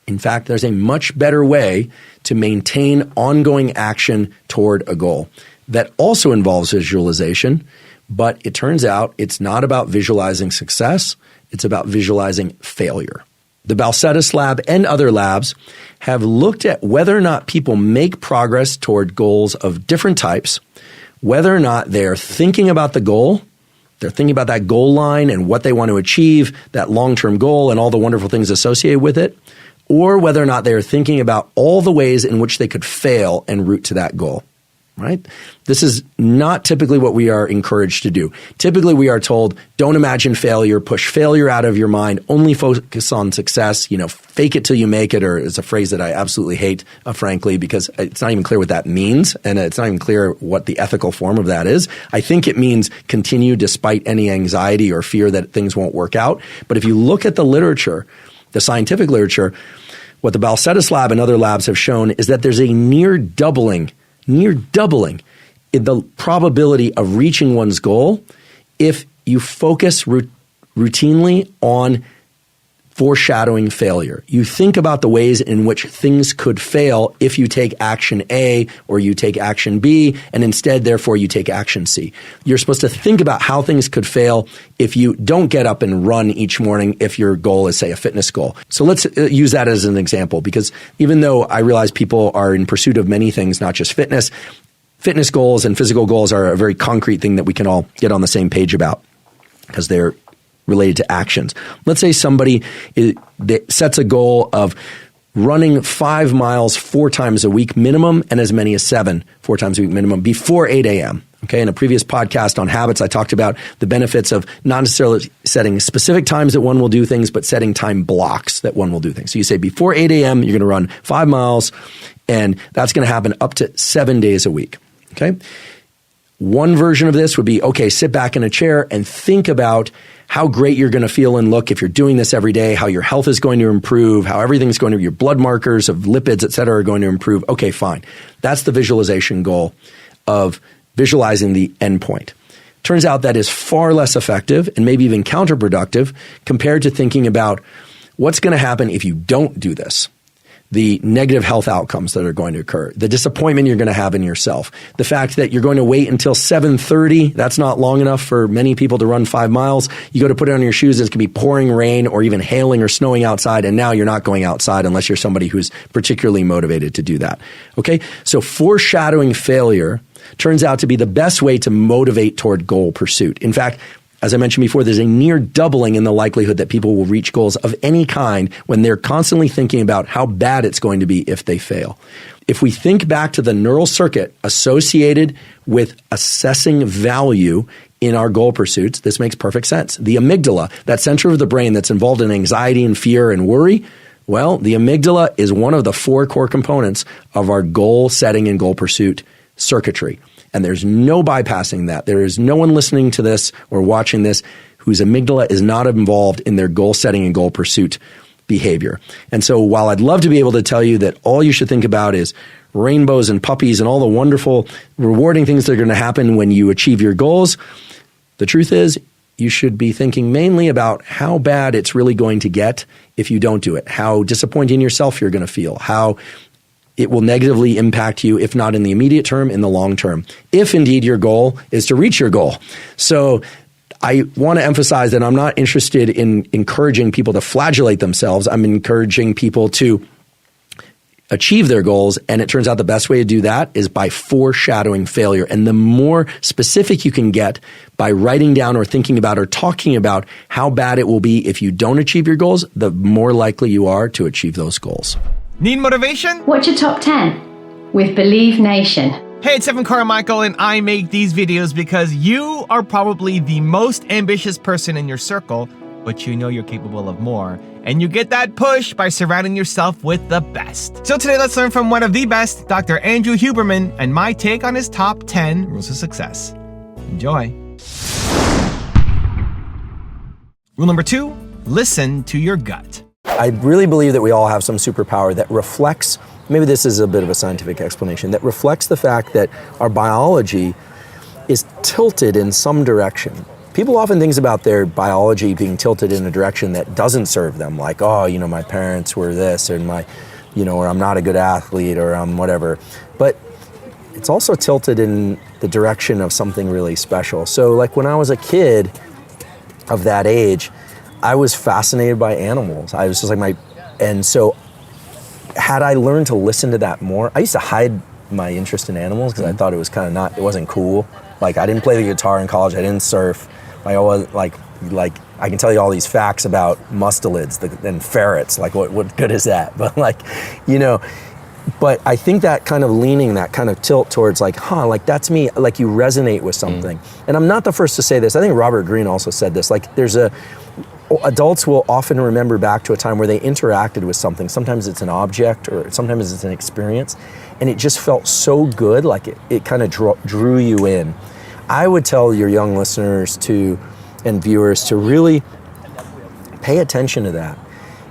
In fact, there's a much better way to maintain ongoing action toward a goal that also involves visualization, but it turns out it's not about visualizing success, it's about visualizing failure. The Balcetis lab and other labs have looked at whether or not people make progress toward goals of different types, whether or not they're thinking about the goal, they're thinking about that goal line and what they want to achieve, that long-term goal and all the wonderful things associated with it, or whether or not they're thinking about all the ways in which they could fail en route to that goal. Right? This is not typically what we are encouraged to do. Typically, we are told, don't imagine failure, push failure out of your mind, only focus on success, fake it till you make it, or it's a phrase that I absolutely hate, frankly, because it's not even clear what that means, and it's not even clear what the ethical form of that is. I think it means continue despite any anxiety or fear that things won't work out. But if you look at the literature, the scientific literature, what the Balcetis lab and other labs have shown is that there's a near doubling in the probability of reaching one's goal if you focus routinely on foreshadowing failure. You think about the ways in which things could fail if you take action A or you take action B, and instead, therefore, you take action C. You're supposed to think about how things could fail if you don't get up and run each morning if your goal is, say, a fitness goal. So let's use that as an example, because even though I realize people are in pursuit of many things, not just fitness goals and physical goals are a very concrete thing that we can all get on the same page about because they're related to actions. Let's say somebody sets a goal of running 5 miles 4 times a week minimum and as many as 7 4 times a week minimum before 8 a.m. Okay, in a previous podcast on habits, I talked about the benefits of not necessarily setting specific times that one will do things, but setting time blocks that one will do things. So you say before 8 a.m., you're going to run 5 miles, and that's going to happen up to 7 days a week. Okay, one version of this would be, okay, sit back in a chair and think about how great you're going to feel and look if you're doing this every day, how your health is going to improve, how everything's going to, your blood markers of lipids, et cetera, are going to improve. Okay, fine. That's the visualization goal of visualizing the endpoint. Turns out that is far less effective and maybe even counterproductive compared to thinking about what's going to happen if you don't do this. The negative health outcomes that are going to occur, the disappointment you're going to have in yourself, the fact that you're going to wait until 7:30. That's not long enough for many people to run 5 miles. You go to put it on your shoes, it's going to be pouring rain or even hailing or snowing outside, and now you're not going outside unless you're somebody who's particularly motivated to do that. Okay, so foreshadowing failure turns out to be the best way to motivate toward goal pursuit. In fact, as I mentioned before, there's a near doubling in the likelihood that people will reach goals of any kind when they're constantly thinking about how bad it's going to be if they fail. If we think back to the neural circuit associated with assessing value in our goal pursuits, this makes perfect sense. The amygdala, that center of the brain that's involved in anxiety and fear and worry, well, the amygdala is one of the 4 core components of our goal setting and goal pursuit circuitry. And there's no bypassing that. There is no one listening to this or watching this whose amygdala is not involved in their goal setting and goal pursuit behavior. And so while I'd love to be able to tell you that all you should think about is rainbows and puppies and all the wonderful, rewarding things that are going to happen when you achieve your goals, the truth is you should be thinking mainly about how bad it's really going to get if you don't do it, how disappointed in yourself you're going to feel, how it will negatively impact you, if not in the immediate term, in the long term, if indeed your goal is to reach your goal. So I want to emphasize that I'm not interested in encouraging people to flagellate themselves. I'm encouraging people to achieve their goals. And it turns out the best way to do that is by foreshadowing failure. And the more specific you can get by writing down or thinking about or talking about how bad it will be if you don't achieve your goals, the more likely you are to achieve those goals. Need motivation? Watch a top 10 with Believe Nation. Hey, it's Evan Carmichael, and I make these videos because you are probably the most ambitious person in your circle, but you know you're capable of more. And you get that push by surrounding yourself with the best. So today, let's learn from one of the best, Dr. Andrew Huberman, and my take on his top 10 rules of success. Enjoy. Rule number 2, listen to your gut. I really believe that we all have some superpower that reflects, maybe this is a bit of a scientific explanation, that reflects the fact that our biology is tilted in some direction. people often think about their biology being tilted in a direction that doesn't serve them, like, oh, you know, my parents were this, or or I'm not a good athlete, or I'm whatever. But it's also tilted in the direction of something really special. So like when I was a kid of that age, I was fascinated by animals. I was just like and so had I learned to listen to that more, I used to hide my interest in animals because I thought it was kind of it wasn't cool. Like I didn't play the guitar in college, I didn't surf. I always like I can tell you all these facts about mustelids and ferrets, like what good is that? But but I think that kind of leaning, that kind of tilt towards like that's me, like you resonate with something. And I'm not the first to say this. I think Robert Greene also said this. Like adults will often remember back to a time where they interacted with something. Sometimes it's an object or sometimes it's an experience. And it just felt so good, like it kind of drew you in. I would tell your young listeners and viewers to really pay attention to that.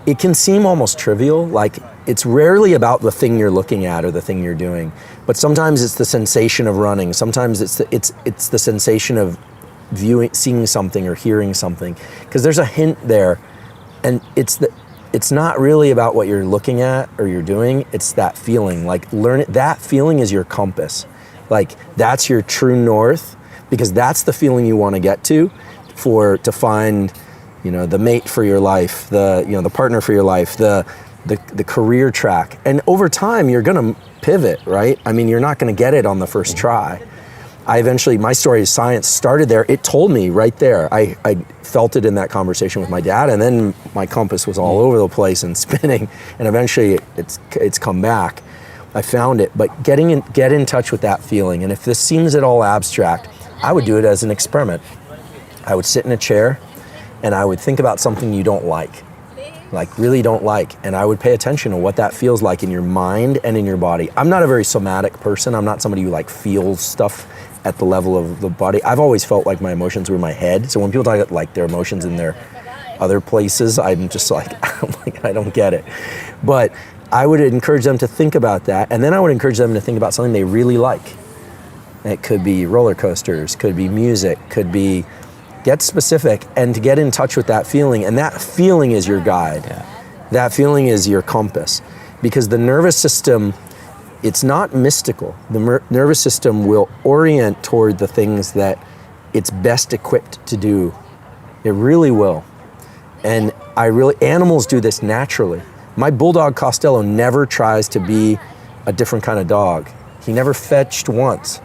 It can seem almost trivial, like it's rarely about the thing you're looking at or the thing you're doing, but sometimes it's the sensation of running. Sometimes it's the sensation of seeing something or hearing something, because there's a hint there, and it's not really about what you're looking at or you're doing. It's that feeling. Like that feeling is your compass. Like that's your true north, because that's the feeling you want to get to find, the mate for your life, the partner for your life, the career track. And over time, you're going to pivot, right? I mean, you're not going to get it on the first try. My story of science started there. It told me right there. I felt it in that conversation with my dad, and then my compass was all over the place and spinning, and eventually it's come back. I found it, but get in touch with that feeling. And if this seems at all abstract, I would do it as an experiment. I would sit in a chair and I would think about something you don't like really don't like, and I would pay attention to what that feels like in your mind and in your body. I'm not a very somatic person. I'm not somebody who feels stuff at the level of the body. I've always felt like my emotions were in my head. So when people talk about their emotions in their other places, I'm just I don't get it. But I would encourage them to think about that, and then I would encourage them to think about something they really like. It could be roller coasters, could be music, could be, get specific and to get in touch with that feeling. And that feeling is your guide. Yeah. That feeling is your compass, because the nervous system, it's not mystical. The nervous system will orient toward the things that it's best equipped to do. It really will. And animals do this naturally. My bulldog Costello never tries to be a different kind of dog. He never fetched once.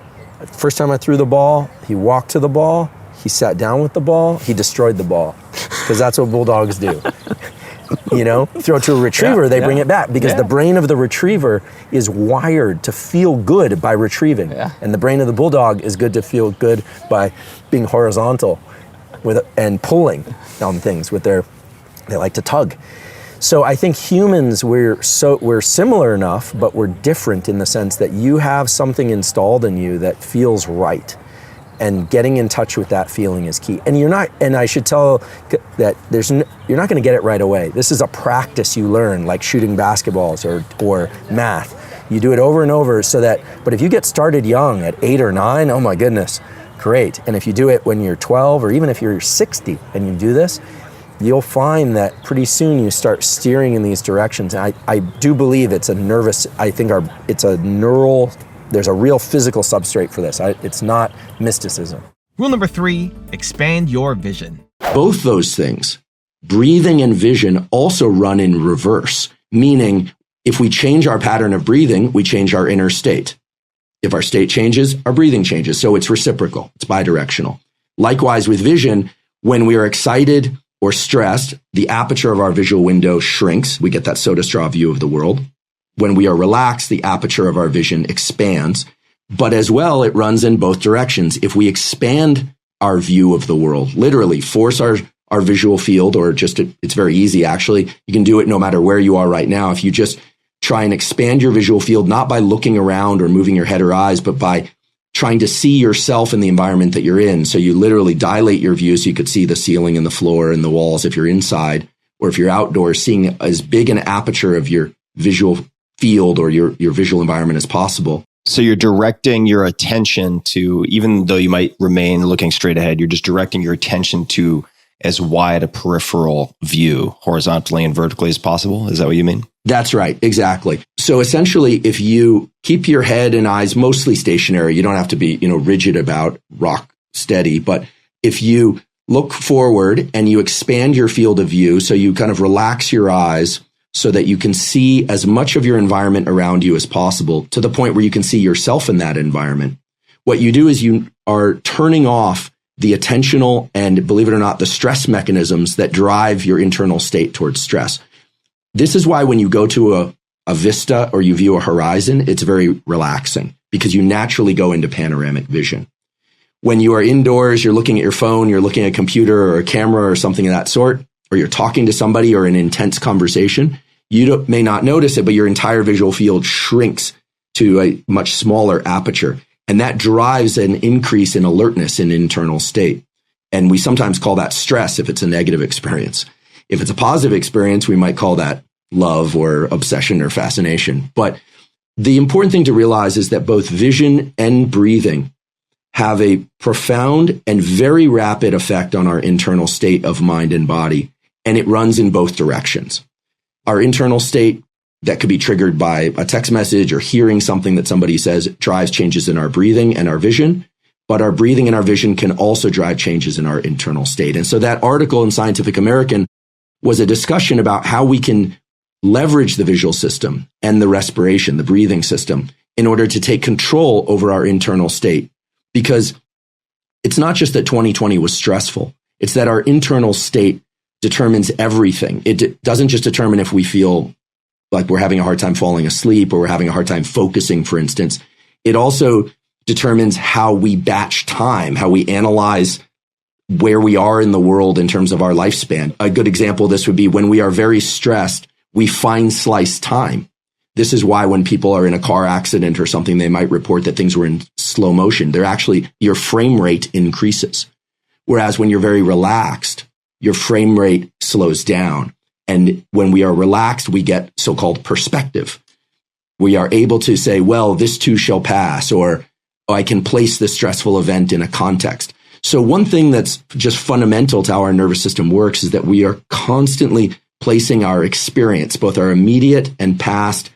First time I threw the ball, he walked to the ball, he sat down with the ball, he destroyed the ball, because that's what bulldogs do. Throw it to a retriever, they bring it back, because the brain of the retriever is wired to feel good by retrieving. Yeah. And the brain of the bulldog is good to feel good by being horizontal and pulling on things they like to tug. So I think humans, we're similar enough, but we're different in the sense that you have something installed in you that feels right. And getting in touch with that feeling is key. And I should tell that you're not going to get it right away. This is a practice you learn, like shooting basketballs or math. You do it over and over but if you get started young at 8 or 9, oh my goodness, great. And if you do it when you're 12, or even if you're 60 and you do this, you'll find that pretty soon you start steering in these directions. And I do believe it's a nervous, it's a neural, there's a real physical substrate for this. It's not mysticism. Rule number 3, expand your vision. Both those things, breathing and vision, also run in reverse, meaning if we change our pattern of breathing, we change our inner state. If our state changes, our breathing changes. So it's reciprocal. It's bidirectional. Likewise with vision, when we are excited or stressed, the aperture of our visual window shrinks. We get that soda straw view of the world. When we are relaxed, the aperture of our vision expands. But as well, it runs in both directions. If we expand our view of the world, literally force our visual field, or it's very easy actually. You can do it no matter where you are right now. If you just try and expand your visual field, not by looking around or moving your head or eyes, but by trying to see yourself in the environment that you're in. So you literally dilate your view so you could see the ceiling and the floor and the walls if you're inside, or if you're outdoors, seeing as big an aperture of your visual field or your visual environment as possible. So you're directing your attention to, even though you might remain looking straight ahead, you're just directing your attention to as wide a peripheral view, horizontally and vertically as possible. Is that what you mean? That's right. Exactly. So essentially, if you keep your head and eyes mostly stationary, you don't have to be, rigid about rock steady. But if you look forward and you expand your field of view, so you kind of relax your eyes so that you can see as much of your environment around you as possible to the point where you can see yourself in that environment. What you do is you are turning off the attentional and, believe it or not, the stress mechanisms that drive your internal state towards stress. This is why when you go to a vista or you view a horizon, it's very relaxing because you naturally go into panoramic vision. When you are indoors, you're looking at your phone, you're looking at a computer or a camera or something of that sort, or you're talking to somebody or an intense conversation, you may not notice it, but your entire visual field shrinks to a much smaller aperture. And that drives an increase in alertness in internal state. And we sometimes call that stress if it's a negative experience. If it's a positive experience, we might call that love or obsession or fascination. But the important thing to realize is that both vision and breathing have a profound and very rapid effect on our internal state of mind and body. And it runs in both directions. Our internal state that could be triggered by a text message or hearing something that somebody says drives changes in our breathing and our vision. But our breathing and our vision can also drive changes in our internal state. And so that article in Scientific American was a discussion about how we can leverage the visual system and the respiration, the breathing system, in order to take control over our internal state. Because it's not just that 2020 was stressful. It's that our internal state determines everything. It doesn't just determine if we feel like we're having a hard time falling asleep or we're having a hard time focusing, for instance. It also determines how we batch time, how we analyze where we are in the world in terms of our lifespan. A good example of this would be when we are very stressed, we fine slice time. This is why when people are in a car accident or something, they might report that things were in slow motion. Your frame rate increases. Whereas when you're very relaxed, your frame rate slows down. And when we are relaxed, we get so-called perspective. We are able to say, well, this too shall pass, or I can place this stressful event in a context. So one thing that's just fundamental to how our nervous system works is that we are constantly placing our experience, both our immediate and past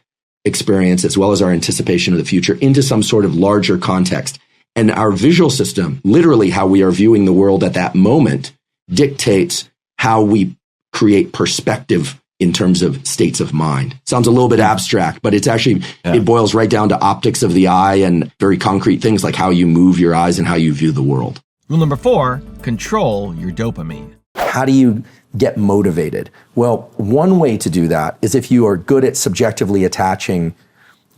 experience, as well as our anticipation of the future, into some sort of larger context. And our visual system, literally how we are viewing the world at that moment, dictates how we create perspective in terms of states of mind. Sounds a little bit abstract, but it's actually, It boils right down to optics of the eye and very concrete things like how you move your eyes and how you view the world. Rule number 4, control your dopamine. How do you get motivated? Well, one way to do that is if you are good at subjectively attaching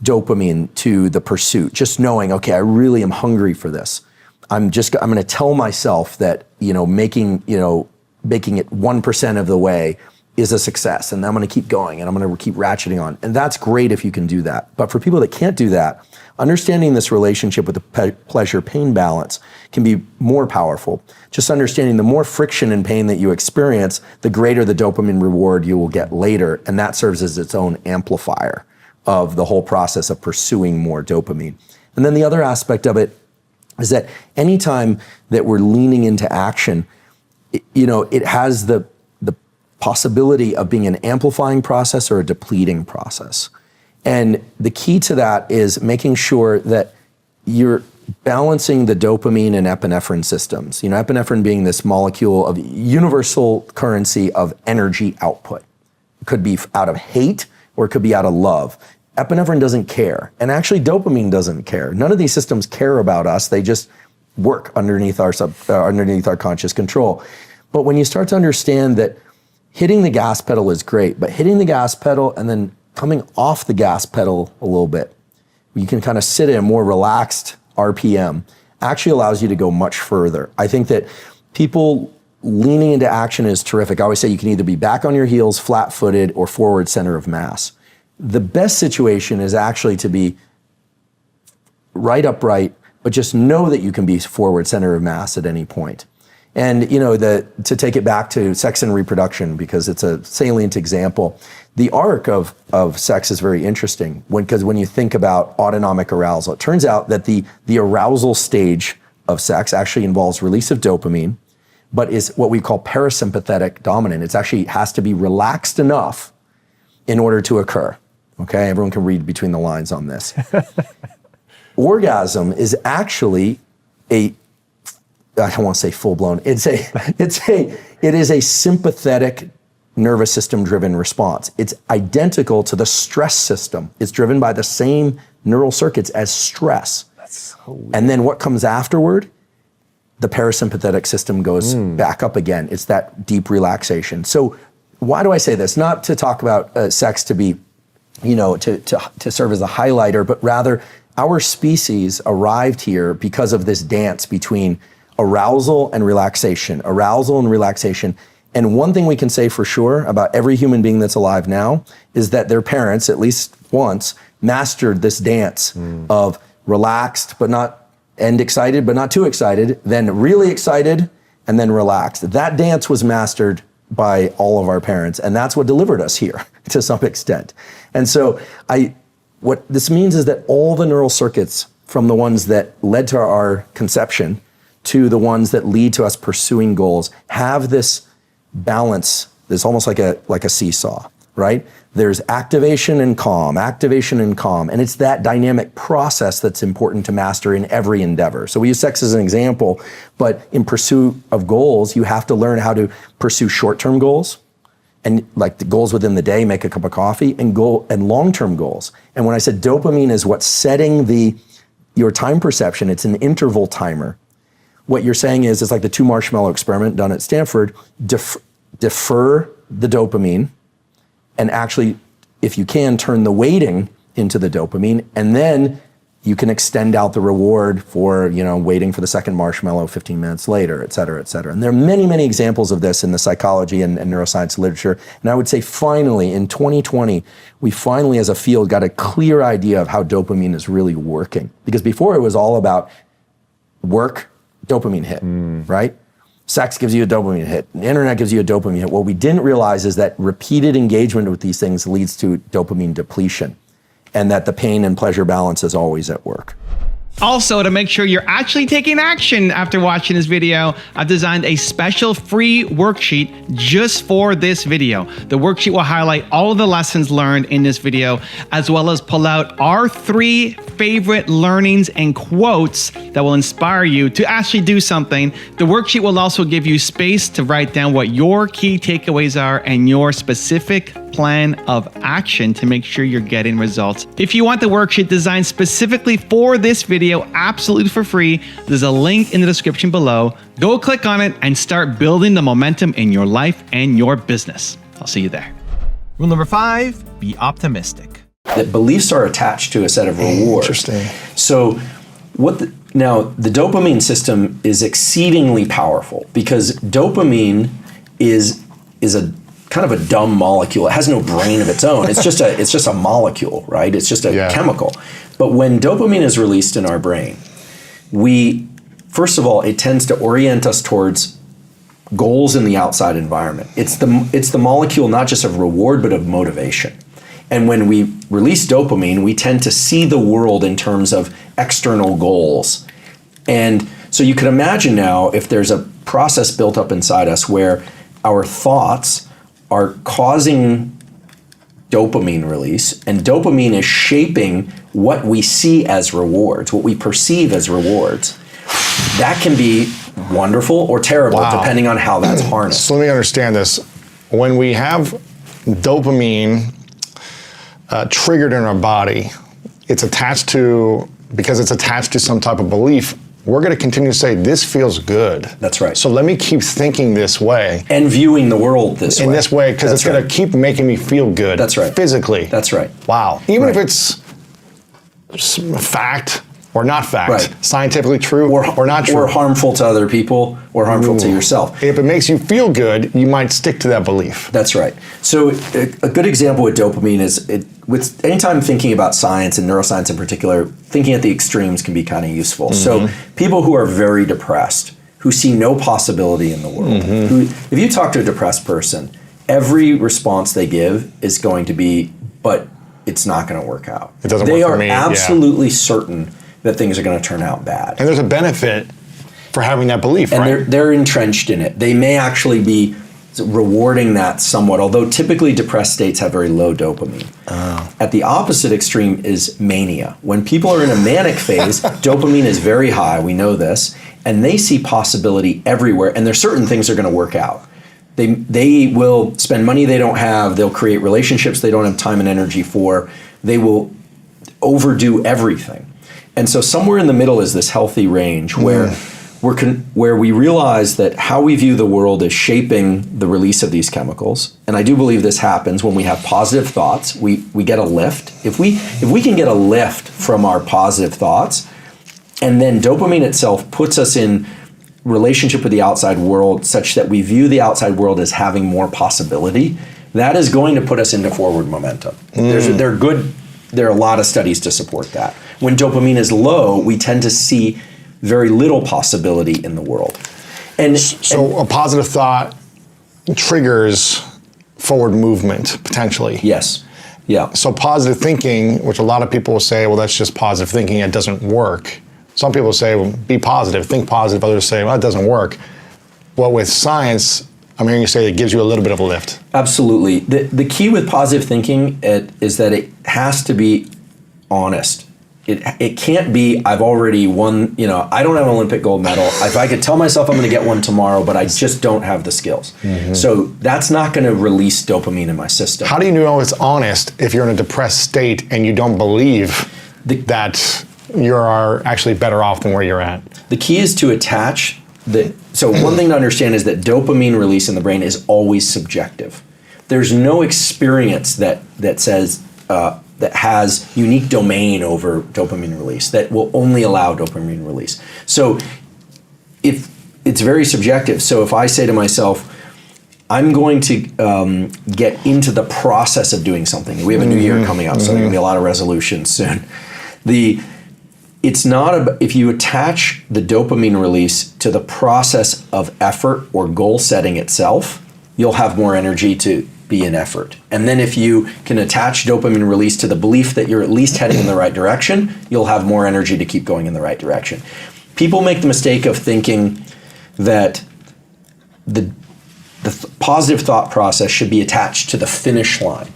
dopamine to the pursuit, just knowing, okay, I really am hungry for this. I'm going to tell myself that, making it 1% of the way is a success, and I'm going to keep going and I'm going to keep ratcheting on. And that's great if you can do that. But for people that can't do that, understanding this relationship with the pleasure-pain balance can be more powerful. Just understanding the more friction and pain that you experience, the greater the dopamine reward you will get later. And that serves as its own amplifier of the whole process of pursuing more dopamine. And then the other aspect of it is that anytime that we're leaning into action, it has the possibility of being an amplifying process or a depleting process. And the key to that is making sure that you're balancing the dopamine and epinephrine systems. Epinephrine being this molecule of universal currency of energy output. It could be out of hate or it could be out of love. Epinephrine doesn't care. And actually dopamine doesn't care. None of these systems care about us. They just work underneath our conscious control. But when you start to understand that hitting the gas pedal is great, but hitting the gas pedal and then coming off the gas pedal a little bit, you can kind of sit in a more relaxed RPM, actually allows you to go much further. I think that people leaning into action is terrific. I always say you can either be back on your heels, flat-footed, or forward center of mass. The best situation is actually to be right upright, but just know that you can be forward center of mass at any point. And to take it back to sex and reproduction, because it's a salient example, the arc of sex is very interesting because when you think about autonomic arousal, it turns out that the arousal stage of sex actually involves release of dopamine, but is what we call parasympathetic dominant. It actually has to be relaxed enough in order to occur. Okay, everyone can read between the lines on this. Orgasm is actually I don't want to say full blown. It is a sympathetic nervous system driven response. It's identical to the stress system. It's driven by the same neural circuits as stress. That's so weird. And then what comes afterward? The parasympathetic system goes back up again. It's that deep relaxation. So why do I say this? Not to talk about sex to be, to serve as a highlighter, but rather our species arrived here because of this dance between arousal and relaxation, And one thing we can say for sure about every human being that's alive now is that their parents, at least once, mastered this dance of relaxed and excited, but not too excited, then really excited, and then relaxed. That dance was mastered by all of our parents, and that's what delivered us here to some extent. And so what this means is that all the neural circuits from the ones that led to our conception to the ones that lead to us pursuing goals have this balance. It's almost like a seesaw, right? There's activation and calm, and it's that dynamic process that's important to master in every endeavor. So we use sex as an example, but in pursuit of goals, you have to learn how to pursue short-term goals, and like the goals within the day, make a cup of coffee, and long-term goals. And when I said dopamine is what's setting your time perception, it's an interval timer. What you're saying is, it's like the 2 marshmallow experiment done at Stanford, defer the dopamine, and actually, if you can, turn the waiting into the dopamine, and then you can extend out the reward for, waiting for the second marshmallow 15 minutes later, et cetera, et cetera. And there are many, many examples of this in the psychology and neuroscience literature. And I would say finally, in 2020, we finally as a field got a clear idea of how dopamine is really working. Because before it was all about work, dopamine hit, right? Sex gives you a dopamine hit. The internet gives you a dopamine hit. What we didn't realize is that repeated engagement with these things leads to dopamine depletion, and that the pain and pleasure balance is always at work. Also, to make sure you're actually taking action after watching this video, I've designed a special free worksheet just for this video. The worksheet will highlight all of the lessons learned in this video, as well as pull out our 3 favorite learnings and quotes that will inspire you to actually do something. The worksheet will also give you space to write down what your key takeaways are and your specific plan of action to make sure you're getting results. If you want the worksheet designed specifically for this video, absolutely for free, there's a link in the description below. Go click on it and start building the momentum in your life and your business. I'll see you there. Rule number 5, be optimistic. That beliefs are attached to a set of rewards. Interesting. So now the dopamine system is exceedingly powerful because dopamine is a kind of a dumb molecule. It has no brain of its own. It's just a molecule, right? It's just a chemical. But when dopamine is released in our brain, first of all, it tends to orient us towards goals in the outside environment. It's the molecule not just of reward, but of motivation. And when we release dopamine, we tend to see the world in terms of external goals. And so you can imagine now if there's a process built up inside us where our thoughts are causing dopamine release, and dopamine is shaping what we see as rewards, what we perceive as rewards. That can be wonderful or terrible, depending on how that's harnessed. So let me understand this. When we have dopamine triggered in our body, because it's attached to some type of belief, we're going to continue to say, this feels good. That's right. So let me keep thinking this way. And viewing the world this way. In this way, because it's going to keep making me feel good. That's right. Physically. That's right. Wow. Even if it's fact or not fact, scientifically true or not true. Or harmful to other people or harmful to yourself. If it makes you feel good, you might stick to that belief. That's right. So a good example with dopamine is, with anytime thinking about science and neuroscience in particular, thinking at the extremes can be kind of useful. So people who are very depressed, who see no possibility in the world, if you talk to a depressed person every response they give is going to be, but it's not going to work out. It doesn't they work for me. They are absolutely certain that things are going to turn out bad. And there's a benefit for having that belief, and right? They're entrenched in it. They may actually be rewarding that somewhat, although typically depressed states have very low dopamine. Oh. At the opposite extreme is mania. When people are in a manic phase, dopamine is very high, we know this, and they see possibility everywhere, and there's certain things are going to work out. They will spend money they don't have, they'll create relationships they don't have time and energy for, they will overdo everything. And so somewhere in the middle is this healthy range where where we realize that how we view the world is shaping the release of these chemicals. And I do believe this happens when we have positive thoughts. We get a lift. If we can get a lift from our positive thoughts, and then dopamine itself puts us in relationship with the outside world such that we view the outside world as having more possibility, that is going to put us into forward momentum. There are a lot of studies to support that. When dopamine is low, we tend to see very little possibility in the world. And a positive thought triggers forward movement, potentially. Yes. Yeah. So positive thinking, which a lot of people will say, well, that's just positive thinking, it doesn't work. Some people say, well, be positive, think positive. Others say, well, it doesn't work. Well, with science, I'm hearing you say it gives you a little bit of a lift. Absolutely. The key with positive thinking is that it has to be honest. It can't be, I've already won, I don't have an Olympic gold medal. If I could tell myself I'm going to get one tomorrow, but I just don't have the skills. Mm-hmm. So that's not going to release dopamine in my system. How do you know it's honest if you're in a depressed state and you don't believe that you are actually better off than where you're at? The key is to attach so one thing to understand is that dopamine release in the brain is always subjective. There's no experience that says, that has unique domain over dopamine release, that will only allow dopamine release. So if it's very subjective. So if I say to myself, I'm going to get into the process of doing something. We have a new year coming up, so there are going to be a lot of resolutions soon. It's not if you attach the dopamine release to the process of effort or goal setting itself, you'll have more energy to be in effort. And then if you can attach dopamine release to the belief that you're at least heading in the right direction, you'll have more energy to keep going in the right direction. People make the mistake of thinking that the positive thought process should be attached to the finish line.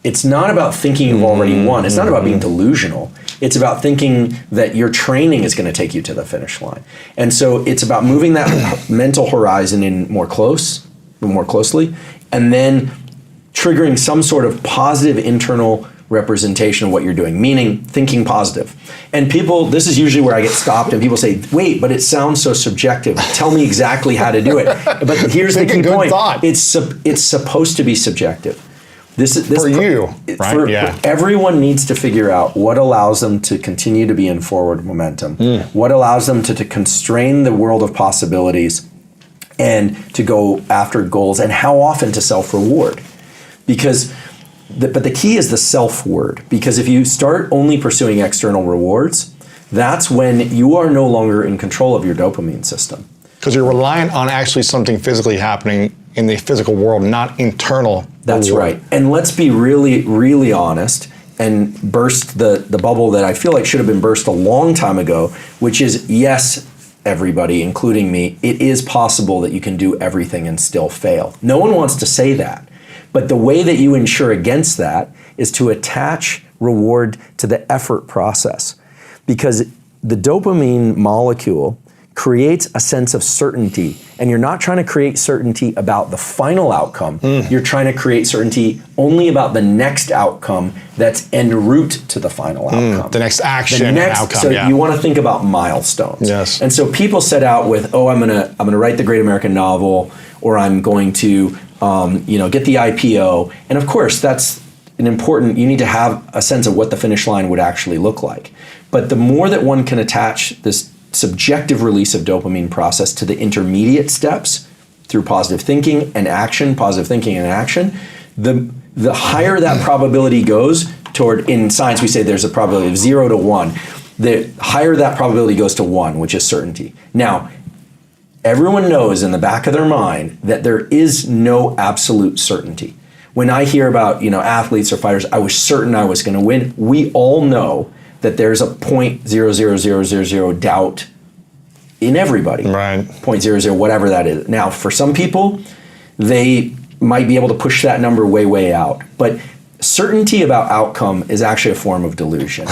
It's not about thinking you've already won. It's not about being delusional. It's about thinking that your training is going to take you to the finish line. And so it's about moving that mental horizon in more closely, and then triggering some sort of positive internal representation of what you're doing, meaning thinking positive. And this is usually where I get stopped and people say, wait, but it sounds so subjective. Tell me exactly how to do it. But here's the key point. It's supposed to be subjective. For you, right? Yeah. Everyone needs to figure out what allows them to continue to be in forward momentum, what allows them to constrain the world of possibilities and to go after goals, and how often to self-reward. But the key is the self-word, because if you start only pursuing external rewards, that's when you are no longer in control of your dopamine system. Because you're reliant on actually something physically happening in the physical world, not internal. That's right. And let's be really, really honest and burst the bubble that I feel like should have been burst a long time ago, which is, yes, everybody, including me, it is possible that you can do everything and still fail. No one wants to say that. But the way that you ensure against that is to attach reward to the effort process. Because the dopamine molecule creates a sense of certainty, and you're not trying to create certainty about the final outcome. You're trying to create certainty only about the next outcome that's en route to the final outcome. The next action outcome. So you want to think about milestones. Yes. And so people set out with, I'm gonna write the great American novel, or I'm going to get the IPO. And of course, that's you need to have a sense of what the finish line would actually look like. But the more that one can attach this subjective release of dopamine process to the intermediate steps through positive thinking and action, the higher that probability goes toward, in science we say there's a probability of 0 to 1, the higher that probability goes to 1, which is certainty. Now, everyone knows in the back of their mind that there is no absolute certainty. When I hear about, athletes or fighters, I was certain I was going to win. We all know that there's a 0.00000 doubt in everybody. Right. 0.00, whatever that is. Now, for some people, they might be able to push that number way, way out. But certainty about outcome is actually a form of delusion.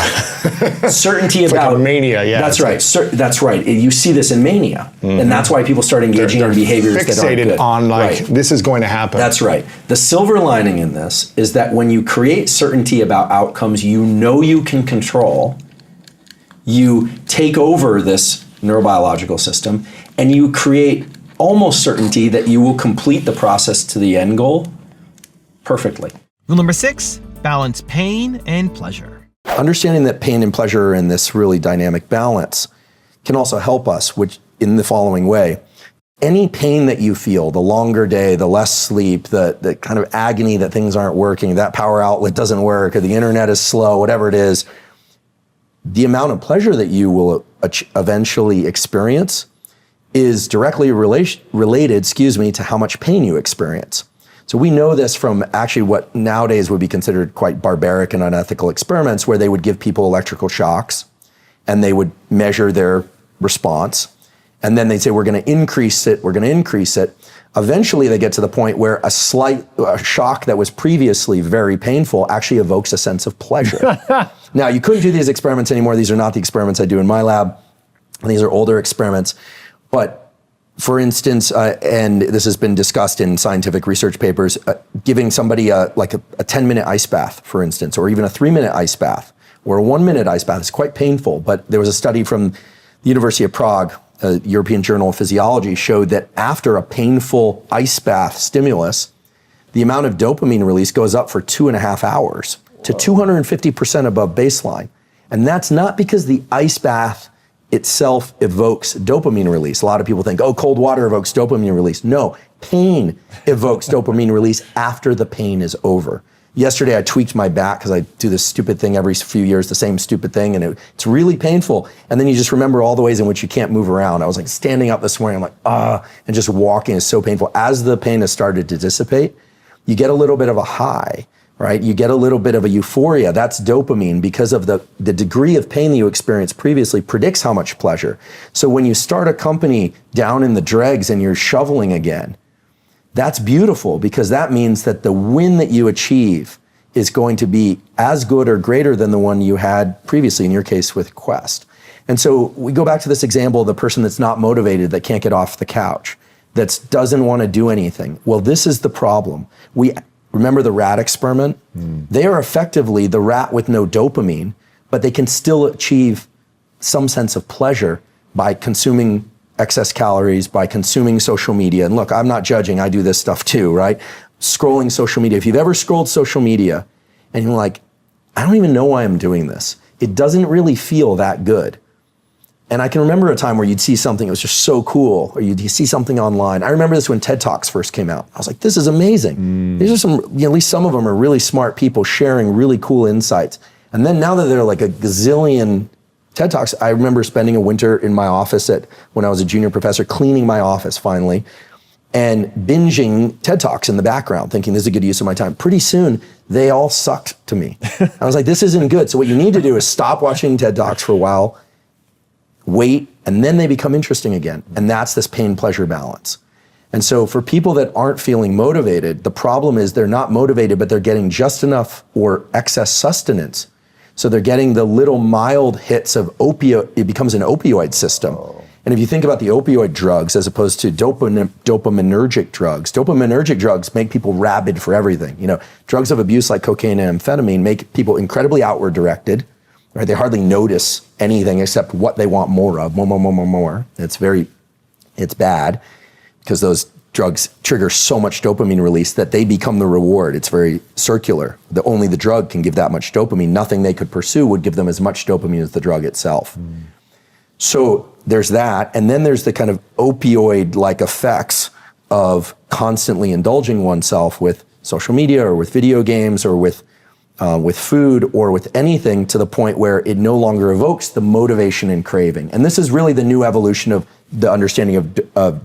Certainty it's about like a mania, yeah. That's right. That's right. You see this in mania, and that's why people start engaging in behaviors that aren't good. Fixated on this is going to happen. That's right. The silver lining in this is that when you create certainty about outcomes, you know you can control. You take over this neurobiological system, and you create almost certainty that you will complete the process to the end goal perfectly. Rule number 6, balance pain and pleasure. Understanding that pain and pleasure are in this really dynamic balance can also help us, which in the following way. Any pain that you feel, the longer day, the less sleep, the kind of agony that things aren't working, that power outlet doesn't work, or the internet is slow, whatever it is, the amount of pleasure that you will eventually experience is directly related, to how much pain you experience. So we know this from actually what nowadays would be considered quite barbaric and unethical experiments where they would give people electrical shocks and they would measure their response. And then they'd say, we're going to increase it. Eventually they get to the point where a shock that was previously very painful actually evokes a sense of pleasure. Now, you couldn't do these experiments anymore. These are not the experiments I do in my lab. These are older experiments. But for instance, and this has been discussed in scientific research papers, giving somebody a 10-minute ice bath, for instance, or even a 3-minute ice bath, or a 1-minute ice bath is quite painful. But there was a study from the University of Prague, European Journal of Physiology, showed that after a painful ice bath stimulus, the amount of dopamine release goes up for 2.5 hours to 250% above baseline. And that's not because the ice bath itself evokes dopamine release. A lot of people think, cold water evokes dopamine release. No, pain evokes dopamine release after the pain is over. Yesterday, I tweaked my back because I do this stupid thing every few years, the same stupid thing, and it's really painful. And then you just remember all the ways in which you can't move around. I was like standing up this morning, I'm like, and just walking is so painful. As the pain has started to dissipate, you get a little bit of a high, right? You get a little bit of a euphoria. That's dopamine because of the degree of pain that you experienced previously predicts how much pleasure. So when you start a company down in the dregs and you're shoveling again, that's beautiful because that means that the win that you achieve is going to be as good or greater than the one you had previously, in your case with Quest. And so we go back to this example of the person that's not motivated, that can't get off the couch, that doesn't want to do anything. Well, this is the problem. Remember the rat experiment? They are effectively the rat with no dopamine, but they can still achieve some sense of pleasure by consuming excess calories, by consuming social media. And look, I'm not judging, I do this stuff too, right? Scrolling social media. If you've ever scrolled social media and you're like, I don't even know why I'm doing this. It doesn't really feel that good. And I can remember a time where you'd see something that was just so cool, or you'd see something online. I remember this when TED Talks first came out. I was like, this is amazing. These are some, at least some of them are really smart people sharing really cool insights. And then now that there are like a gazillion TED Talks, I remember spending a winter in my office when I was a junior professor, cleaning my office finally, and binging TED Talks in the background, thinking this is a good use of my time. Pretty soon, they all sucked to me. I was like, this isn't good. So what you need to do is stop watching TED Talks for a while, wait, and then they become interesting again. And that's this pain-pleasure balance. And so for people that aren't feeling motivated, the problem is they're not motivated, but they're getting just enough or excess sustenance. So they're getting the little mild hits of opioid, it becomes an opioid system. And if you think about the opioid drugs as opposed to dopaminergic drugs make people rabid for everything. Drugs of abuse like cocaine and amphetamine make people incredibly outward directed. Right? They hardly notice anything except what they want more of, more. It's bad because those drugs trigger so much dopamine release that they become the reward. It's very circular. Only the drug can give that much dopamine. Nothing they could pursue would give them as much dopamine as the drug itself. So there's that. And then there's the kind of opioid-like effects of constantly indulging oneself with social media or with video games or with with food or with anything to the point where it no longer evokes the motivation and craving. And this is really the new evolution of the understanding of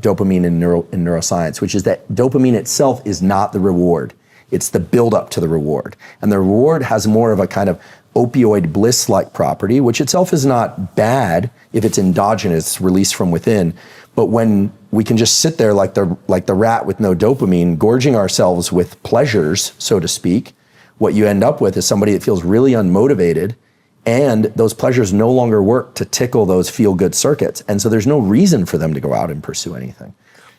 dopamine in neuroscience, which is that dopamine itself is not the reward. It's the buildup to the reward. And the reward has more of a kind of opioid bliss-like property, which itself is not bad if it's endogenous, released from within. But when we can just sit there like the rat with no dopamine, gorging ourselves with pleasures, so to speak, what you end up with is somebody that feels really unmotivated, and those pleasures no longer work to tickle those feel-good circuits. And so there's no reason for them to go out and pursue anything.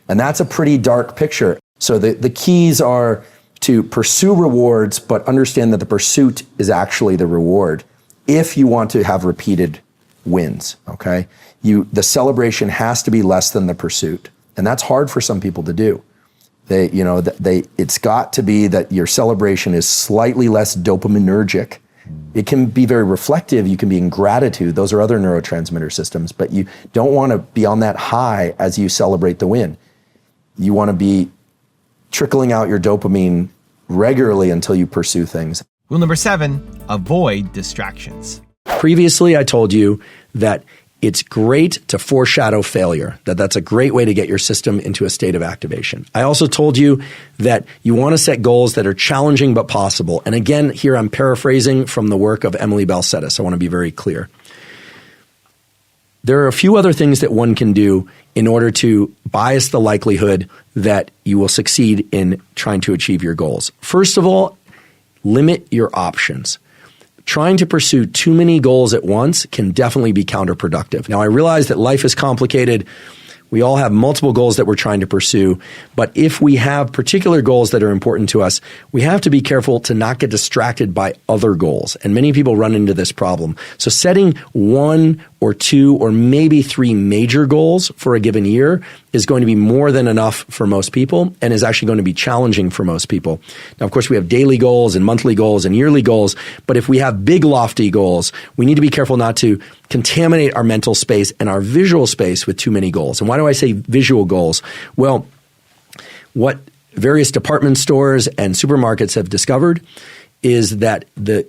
And that's a pretty dark picture. So the keys are to pursue rewards, but understand that the pursuit is actually the reward if you want to have repeated wins, okay? The celebration has to be less than the pursuit. And that's hard for some people to do. It's got to be that your celebration is slightly less dopaminergic. It can be very reflective. You can be in gratitude. Those are other neurotransmitter systems, but you don't want to be on that high as you celebrate the win. You want to be trickling out your dopamine regularly until you pursue things. Rule number 7, avoid distractions. Previously, I told you that it's great to foreshadow failure, that's a great way to get your system into a state of activation. I also told you that you want to set goals that are challenging but possible. And again, here I'm paraphrasing from the work of Emily Balcetis. I want to be very clear. There are a few other things that one can do in order to bias the likelihood that you will succeed in trying to achieve your goals. First of all, limit your options. Trying to pursue too many goals at once can definitely be counterproductive. Now, I realize that life is complicated. We all have multiple goals that we're trying to pursue. But if we have particular goals that are important to us, we have to be careful to not get distracted by other goals. And many people run into this problem. So setting 1 or 2 or maybe 3 major goals for a given year is going to be more than enough for most people and is actually going to be challenging for most people. Now, of course, we have daily goals and monthly goals and yearly goals. But if we have big, lofty goals, we need to be careful not to contaminate our mental space and our visual space with too many goals. And why do I say visual goals? Well, what various department stores and supermarkets have discovered is that the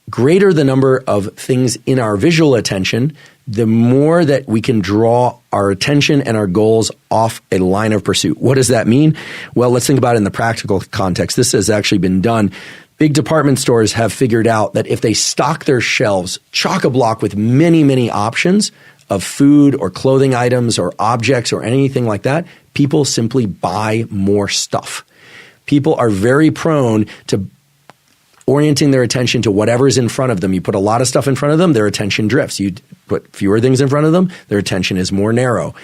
greater the number of things in our visual attention, the more that we can draw our attention and our goals off a line of pursuit. What does that mean? Well, let's think about it in the practical context. This has actually been done. Big department stores have figured out that if they stock their shelves chock-a-block with many, many options of food or clothing items or objects or anything like that, people simply buy more stuff. People are very prone to orienting their attention to whatever's in front of them. You put a lot of stuff in front of them, their attention drifts. You put fewer things in front of them, their attention is more narrow.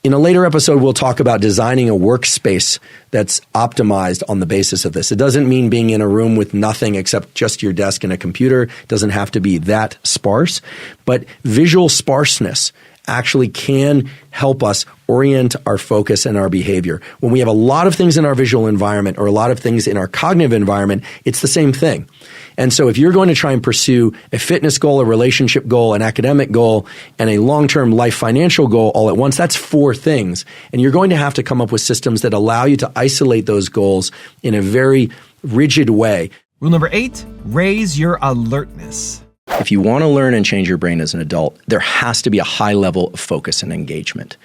In a later episode, we'll talk about designing a workspace that's optimized on the basis of this. It doesn't mean being in a room with nothing except just your desk and a computer. It doesn't have to be that sparse. But visual sparseness actually can help us orient our focus and our behavior. When we have a lot of things in our visual environment or a lot of things in our cognitive environment, it's the same thing. And so if you're going to try and pursue a fitness goal, a relationship goal, an academic goal, and a long-term life financial goal all at once, that's 4 things. And you're going to have to come up with systems that allow you to isolate those goals in a very rigid way. Rule number 8, raise your alertness. If you want to learn and change your brain as an adult, there has to be a high level of focus and engagement.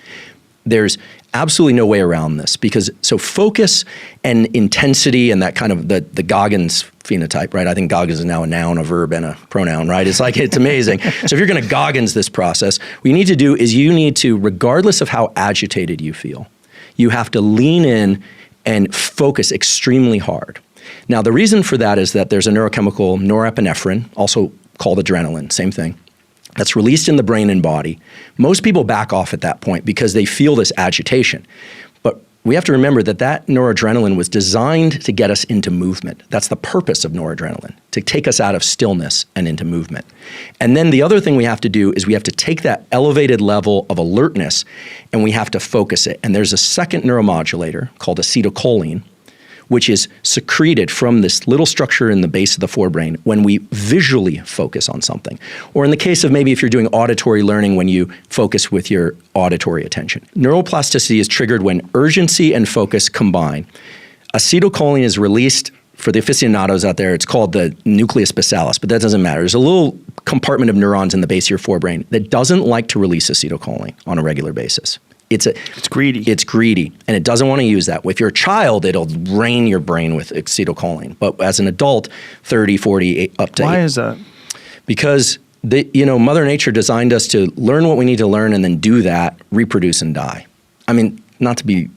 There's absolutely no way around this because focus and intensity and that kind of the Goggins phenotype, right? I think Goggins is now a noun, a verb, and a pronoun, right? It's amazing. So if you're going to Goggins this process, what you need to do is you need to, regardless of how agitated you feel, you have to lean in and focus extremely hard. Now, the reason for that is that there's a neurochemical norepinephrine, also called adrenaline, same thing, that's released in the brain and body. Most people back off at that point because they feel this agitation. But we have to remember that noradrenaline was designed to get us into movement. That's the purpose of noradrenaline, to take us out of stillness and into movement. And then the other thing we have to do is we have to take that elevated level of alertness and we have to focus it. And there's a second neuromodulator called acetylcholine, which is secreted from this little structure in the base of the forebrain when we visually focus on something. Or in the case of maybe if you're doing auditory learning, when you focus with your auditory attention. Neuroplasticity is triggered when urgency and focus combine. Acetylcholine is released for the aficionados out there, it's called the nucleus basalis, but that doesn't matter. There's a little compartment of neurons in the base of your forebrain that doesn't like to release acetylcholine on a regular basis. It's greedy. It's greedy, and it doesn't want to use that. If you're a child, it'll drain your brain with acetylcholine. But as an adult, 30, 40, up to 8. Why is that? Because Mother Nature designed us to learn what we need to learn and then do that, reproduce and die. I mean, not to be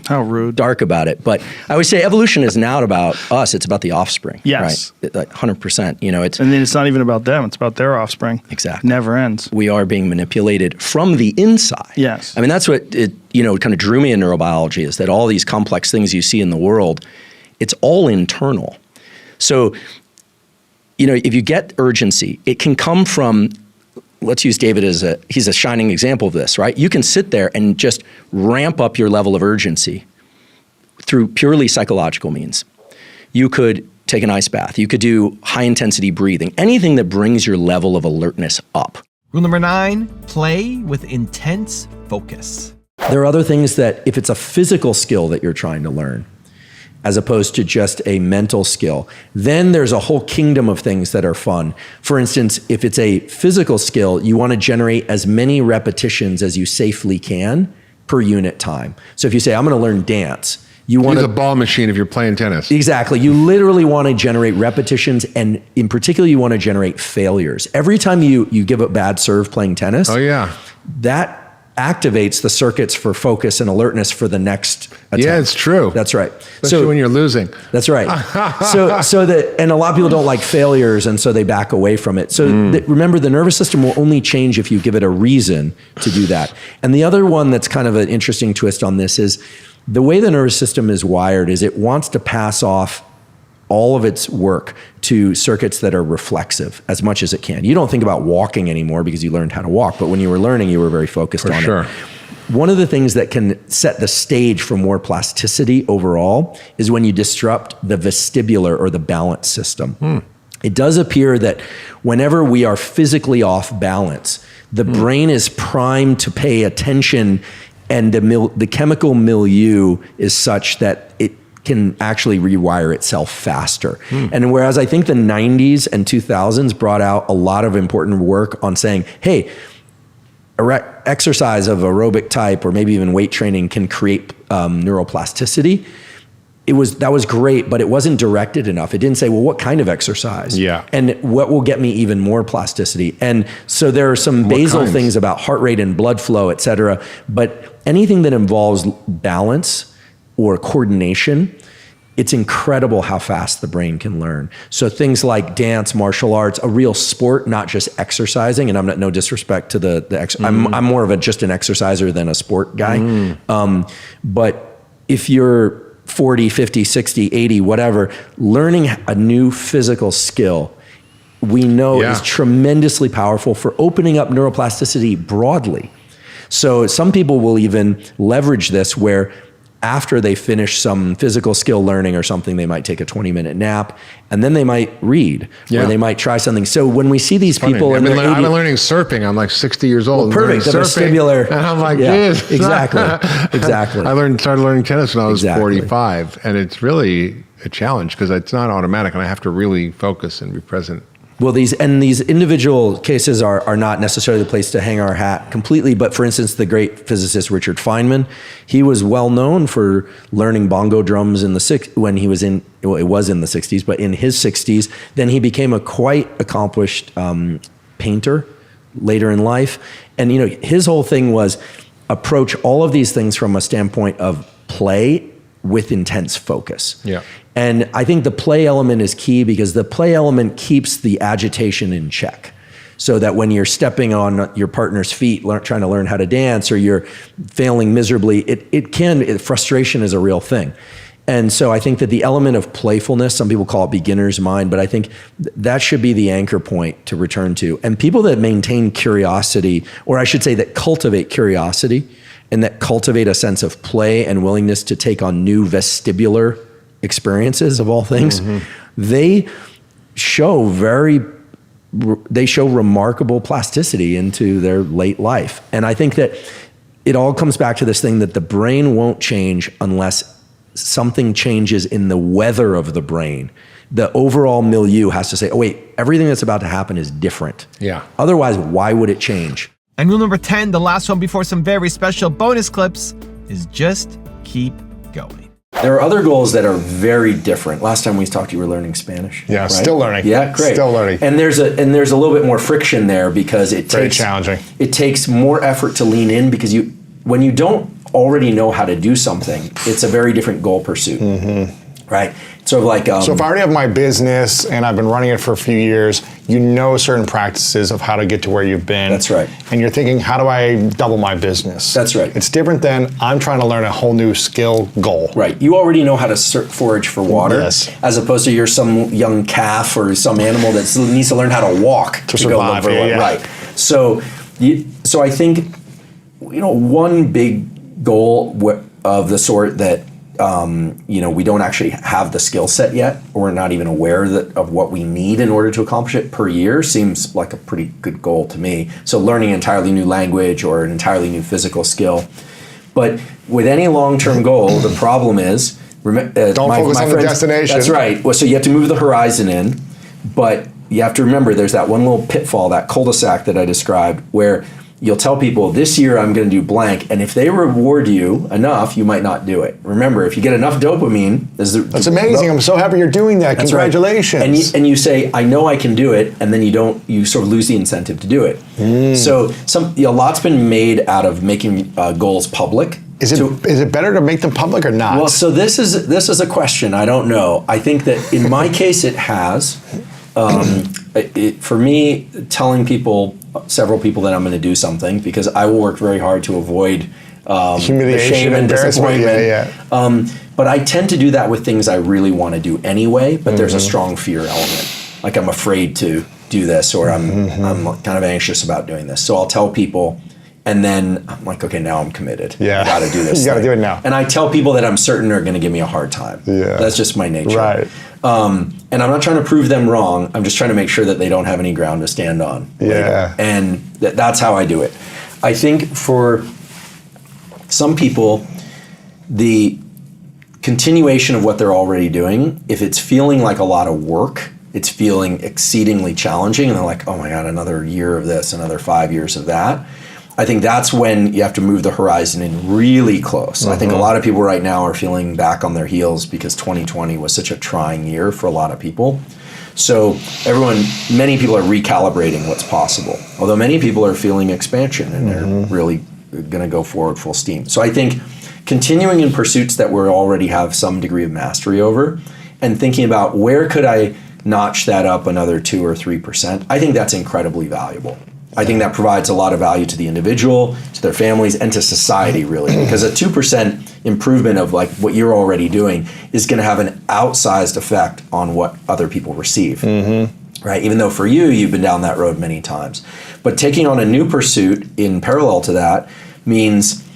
how rude, dark about it, but I would say evolution is not about us; it's about the offspring. Yes, right? 100%. And then it's not even about them; it's about their offspring. Exactly, never ends. We are being manipulated from the inside. Yes, I mean that's what it kind of drew me in neurobiology, is that all these complex things you see in the world, it's all internal. So, if you get urgency, it can come from. Let's use David he's a shining example of this, right? You can sit there and just ramp up your level of urgency through purely psychological means. You could take an ice bath. You could do high intensity breathing, anything that brings your level of alertness up. Rule number 9, play with intense focus. There are other things that if it's a physical skill that you're trying to learn, as opposed to just a mental skill, then there's a whole kingdom of things that are fun. For instance, if it's a physical skill, you want to generate as many repetitions as you safely can per unit time. So if you say, I'm going to learn dance, you want to use a ball machine if you're playing tennis. Exactly. You literally want to generate repetitions, and in particular, you want to generate failures. Every time you give a bad serve playing tennis, that activates the circuits for focus and alertness for the next attempt. Yeah, it's true. That's right. Especially when you're losing. That's right. And a lot of people don't like failures, and so they back away from it. So remember, the nervous system will only change if you give it a reason to do that. And the other one that's kind of an interesting twist on this is the way the nervous system is wired is it wants to pass off all of its work to circuits that are reflexive as much as it can. You don't think about walking anymore because you learned how to walk, but when you were learning, you were very focused on it. One of the things that can set the stage for more plasticity overall is when you disrupt the vestibular or the balance system. It does appear that whenever we are physically off balance, the brain is primed to pay attention, and the chemical milieu is such that it can actually rewire itself faster. And whereas I think the 90s and 2000s brought out a lot of important work on saying, hey, exercise of aerobic type or maybe even weight training can create neuroplasticity. That was great, but it wasn't directed enough. It didn't say, well, what kind of exercise? Yeah. And what will get me even more plasticity? And so there are some basal things about heart rate and blood flow, et cetera, but anything that involves balance or coordination, it's incredible how fast the brain can learn. So things like dance, martial arts, a real sport, not just exercising. And I'm not, no disrespect to the I'm more of just an exerciser than a sport guy. But if you're 40, 50, 60, 80, whatever, learning a new physical skill, we know is tremendously powerful for opening up neuroplasticity broadly. So some people will even leverage this where after they finish some physical skill learning or something, they might take a 20-minute nap, and then they might read, or they might try something. So when we see these people, I've been learning surfing. I'm like 60 years old. Well, perfect. The vestibular. And I'm like, geez. Exactly. Exactly. I started learning tennis when I was 45, and it's really a challenge because it's not automatic, and I have to really focus and be present. Well, these individual cases are not necessarily the place to hang our hat completely, but for instance, the great physicist Richard Feynman, he was well known for learning bongo drums when he was in the 60s, but in his 60s, then he became a quite accomplished painter later in life. And his whole thing was approach all of these things from a standpoint of play with intense focus. Yeah. And I think the play element is key because the play element keeps the agitation in check. So that when you're stepping on your partner's feet, trying to learn how to dance, or you're failing miserably, frustration is a real thing. And so I think that the element of playfulness, some people call it beginner's mind, but I think that should be the anchor point to return to. And people that maintain curiosity, or I should say that cultivate curiosity, and that cultivate a sense of play and willingness to take on new vestibular experiences of all things, they show remarkable plasticity into their late life. And I think that it all comes back to this thing that the brain won't change unless something changes in the weather of the brain. The overall milieu has to say, oh wait, everything that's about to happen is different. Yeah. Otherwise, why would it change? And rule number 10, the last one before some very special bonus clips, is just keep going. There are other goals that are very different. Last time we talked, you were learning Spanish. Yeah, right? still learning. Yeah, great. Still learning. And there's a little bit more friction there because Very challenging. It takes more effort to lean in because when you don't already know how to do something, it's a very different goal pursuit. Right? Sort of like so if I already have my business and I've been running it for a few years, you know certain practices of how to get to where you've been. That's right. And you're thinking, how do I double my business? That's right. It's different than I'm trying to learn a whole new skill goal. Right. You already know how to forage for water, Yes. as opposed to you're some young calf or some animal that needs to learn how to walk To survive, go look for yeah. Right. So I think one big goal of the sort that we don't actually have the skill set yet, or we're not even aware of what we need in order to accomplish it per year seems like a pretty good goal to me. So learning an entirely new language or an entirely new physical skill. But with any long-term goal, the problem is, Don't focus on the destination. That's right. Well, so you have to move the horizon in, but you have to remember there's that one little pitfall, that cul-de-sac that I described, where you'll tell people, this year I'm going to do blank, and if they reward you enough, you might not do it. Remember, if you get enough dopamine... That's amazing. I'm so happy you're doing that. That's Congratulations. Right. And you say, I know I can do it, and then you sort of lose the incentive to do it. So a lot's been made out of making goals public. Is it better to make them public or not? Well, so this is a question. I don't know. I think that in my case it has. For me, telling several people that I'm going to do something, because I will work very hard to avoid humiliation, the shame and disappointment. Yeah. But I tend to do that with things I really want to do anyway, but there's a strong fear element. Like I'm afraid to do this, or I'm kind of anxious about doing this. So I'll tell people, and then I'm like, okay, now I'm committed. Yeah. I got to do this. You got to do it now. And I tell people that I'm certain are going to give me a hard time. Yeah. That's just my nature. Right. And I'm not trying to prove them wrong. I'm just trying to make sure that they don't have any ground to stand on. Yeah. Later. And that's how I do it. I think for some people, the continuation of what they're already doing, if it's feeling like a lot of work, it's feeling exceedingly challenging, and they're like, oh my God, another year of this, another 5 years of that. I think that's when you have to move the horizon in really close. I think a lot of people right now are feeling back on their heels because 2020 was such a trying year for a lot of people. So many people are recalibrating what's possible. Although many people are feeling expansion and they're really going to go forward full steam. So I think continuing in pursuits that we already have some degree of mastery over and thinking about where could I notch that up another 2 or 3%, I think that's incredibly valuable. I think that provides a lot of value to the individual, to their families, and to society, really. Because a 2% improvement of like what you're already doing is going to have an outsized effect on what other people receive. Right? Even though for you've been down that road many times. But taking on a new pursuit in parallel to that means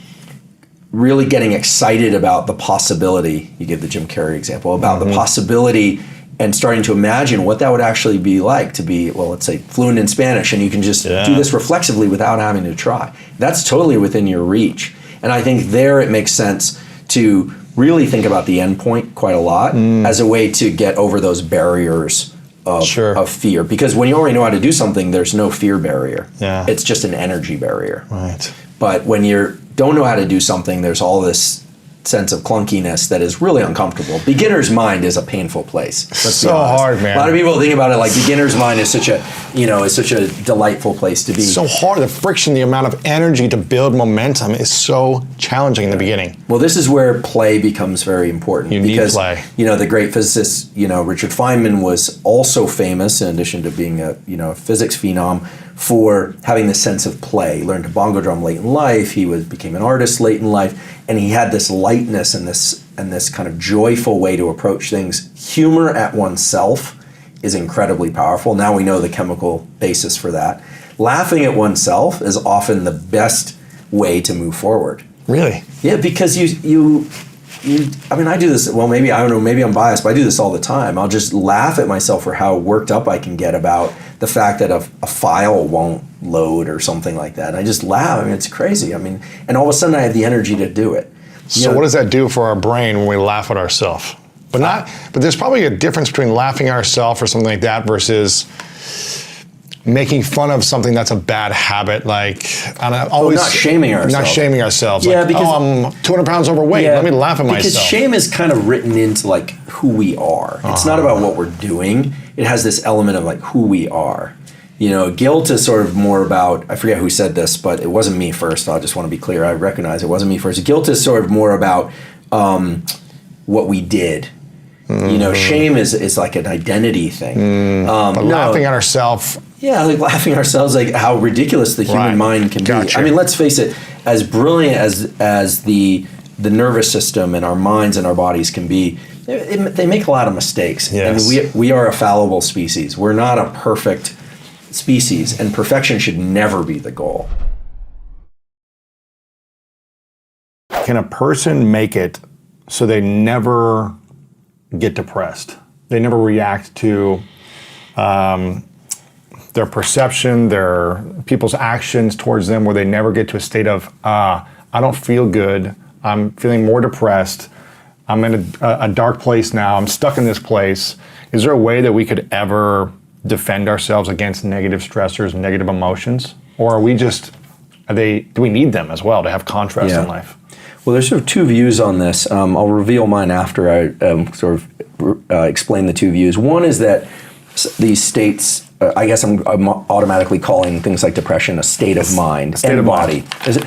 really getting excited about the possibility. You give the Jim Carrey example, about the possibility and starting to imagine what that would actually be like to be, well, let's say fluent in Spanish, and you can just do this reflexively without having to try. That's totally within your reach. And I think there it makes sense to really think about the end point quite a lot as a way to get over those barriers of fear. Because when you already know how to do something, there's no fear barrier. Yeah. It's just an energy barrier. Right. But when you don't know how to do something, there's all this sense of clunkiness that is really uncomfortable. Beginner's mind is a painful place. Let's so be honest. hard, man. A lot of people think about it like beginner's mind is such a delightful place to be. So hard. The friction, the amount of energy to build momentum is so challenging in the beginning. Well, this is where play becomes very important. You need because, play. The great physicist, Richard Feynman was also famous, in addition to being a physics phenom, for having this sense of play. He learned to bongo drum late in life. He became an artist late in life, and he had this lightness and this kind of joyful way to approach things. Humor at oneself is incredibly powerful. Now we know the chemical basis for that. Laughing at oneself is often the best way to move forward. Really? Yeah, because I do this, well, maybe I'm biased, but I do this all the time. I'll just laugh at myself for how worked up I can get about the fact that a file won't load or something like that. And I just laugh. It's crazy. And all of a sudden I have the energy to do it. So what does that do for our brain when we laugh at ourselves? But there's probably a difference between laughing at ourselves or something like that versus making fun of something that's a bad habit, like always not shaming ourselves. Not shaming ourselves. Yeah, like, because I'm 200 pounds overweight. Let me laugh at myself. Because shame is kind of written into like who we are. It's not about what we're doing. It has this element of like who we are. You know, guilt is sort of more about, I forget who said this, but it wasn't me first. I just want to be clear. I recognize it wasn't me first. Guilt is sort of more about what we did. You know, shame is like an identity thing. But laughing at ourselves. Yeah, like laughing at ourselves, like how ridiculous the human mind can be. I mean, let's face it, as brilliant as the nervous system and our minds and our bodies can be, they make a lot of mistakes. Yes. And we are a fallible species. We're not a perfect species, and perfection should never be the goal. Can a person make it so they never get depressed? They never react to their perception, their people's actions towards them, where they never get to a state of, I don't feel good, I'm feeling more depressed, I'm in a dark place now, I'm stuck in this place. Is there a way that we could ever defend ourselves against negative stressors, negative emotions? Or are we just, do we need them as well to have contrast in life? Well, there's sort of two views on this. I'll reveal mine after I sort of explain the two views. One is that these states, I guess I'm automatically calling things like depression a state of mind and body.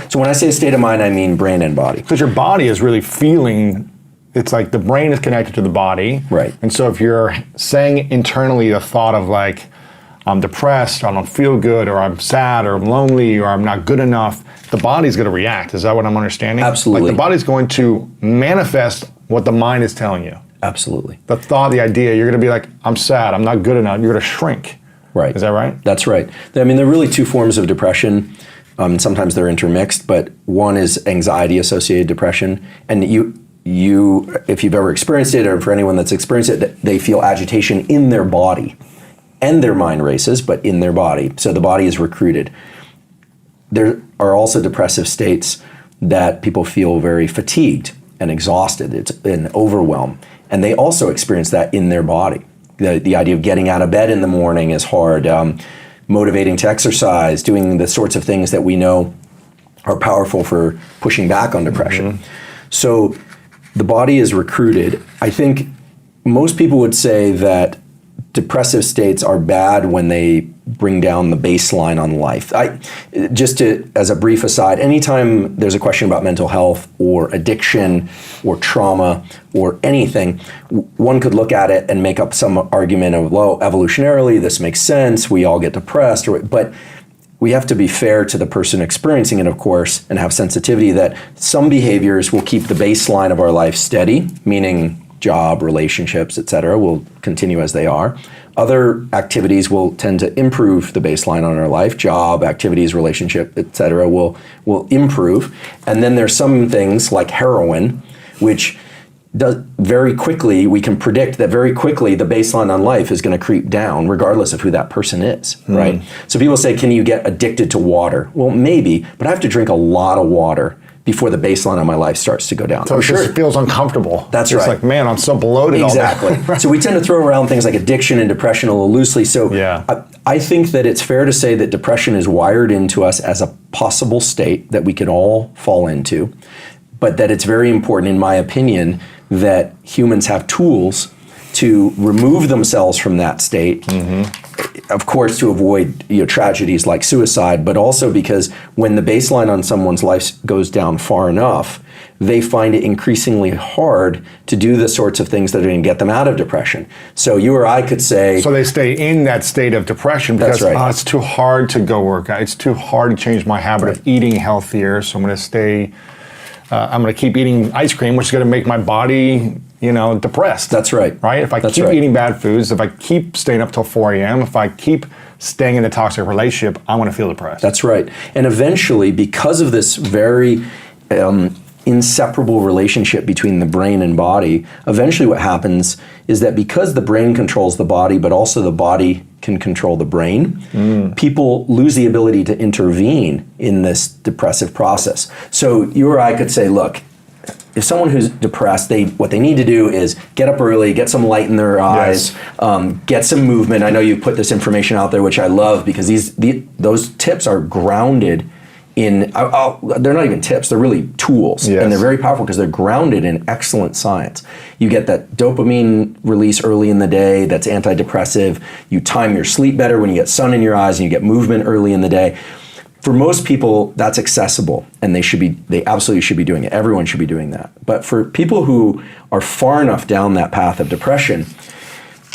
So when I say a state of mind, I mean brain and body. Because your body is really feeling, it's like the brain is connected to the body. Right. And so if you're saying internally the thought of like, I'm depressed, or I don't feel good, or I'm sad, or I'm lonely, or I'm not good enough, the body's going to react. Is that what I'm understanding? Absolutely. Like the body's going to manifest what the mind is telling you. Absolutely. The thought, the idea, you're going to be like, I'm sad, I'm not good enough, you're going to shrink. Right. Is that right? That's right. I mean, there are really two forms of depression. Sometimes they're intermixed, but one is anxiety-associated depression. And you, if you've ever experienced it, or for anyone that's experienced it, they feel agitation in their body. And their mind races, but in their body. So the body is recruited. There are also depressive states that people feel very fatigued and exhausted. It's an overwhelm. And they also experience that in their body. The idea of getting out of bed in the morning is hard. Motivating to exercise, doing the sorts of things that we know are powerful for pushing back on depression. So the body is recruited. I think most people would say that depressive states are bad when they bring down the baseline on life. As a brief aside, anytime there's a question about mental health or addiction or trauma or anything, one could look at it and make up some argument of, well, evolutionarily, this makes sense, we all get depressed, but we have to be fair to the person experiencing it, of course, and have sensitivity that some behaviors will keep the baseline of our life steady, meaning job, relationships, etc., will continue as they are. Other activities will tend to improve the baseline on our life. Job, activities, relationship, etc., will improve. And then there's some things like heroin, which does very quickly, we can predict that very quickly the baseline on life is going to creep down regardless of who that person is, right? So people say, can you get addicted to water? Well, maybe, but I have to drink a lot of water before the baseline of my life starts to go down. So it just feels uncomfortable. That's it's right. It's like, man, I'm so bloated exactly. all day. Right. So we tend to throw around things like addiction and depression a little loosely. So I think that it's fair to say that depression is wired into us as a possible state that we could all fall into, but that it's very important, in my opinion, that humans have tools to remove themselves from that state, of course, to avoid tragedies like suicide, but also because when the baseline on someone's life goes down far enough, they find it increasingly hard to do the sorts of things that are going to get them out of depression. So you or I could say... So they stay in that state of depression because that's right. It's too hard to go work out. It's too hard to change my habit of eating healthier, so I'm going to stay... I'm going to keep eating ice cream, which is going to make my body, depressed. That's right. Right? If I keep eating bad foods, if I keep staying up till 4 a.m., if I keep staying in a toxic relationship, I'm going to feel depressed. That's right. And eventually, because of this very inseparable relationship between the brain and body, eventually what happens is that because the brain controls the body, but also the body can control the brain, people lose the ability to intervene in this depressive process. So you or I could say, look, if someone who's depressed, what they need to do is get up early, get some light in their eyes, get some movement. I know you put this information out there, which I love, because those tips are grounded in, they're not even tips, they're really tools. And they're very powerful because they're grounded in excellent science. You get that dopamine release early in the day that's antidepressive. You time your sleep better when you get sun in your eyes, and you get movement early in the day. For most people, that's accessible, and they absolutely should be doing it. Everyone should be doing that. But for people who are far enough down that path of depression,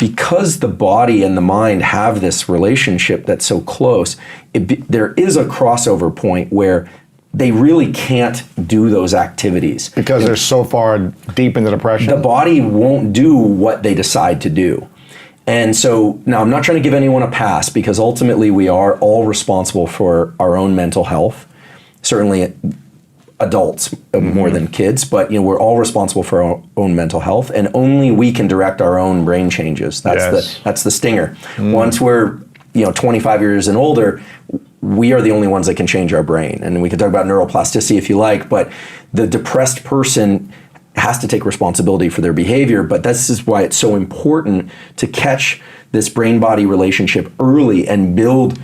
because the body and the mind have this relationship that's so close, there is a crossover point where they really can't do those activities. Because they're so far deep in the depression? The body won't do what they decide to do. And so, now I'm not trying to give anyone a pass, because ultimately we are all responsible for our own mental health. Certainly adults more than kids, but we're all responsible for our own mental health, and only we can direct our own brain changes. That's the stinger. Once we're 25 years and older, we are the only ones that can change our brain. And we can talk about neuroplasticity if you like, but the depressed person has to take responsibility for their behavior. But this is why it's so important to catch this brain-body relationship early and build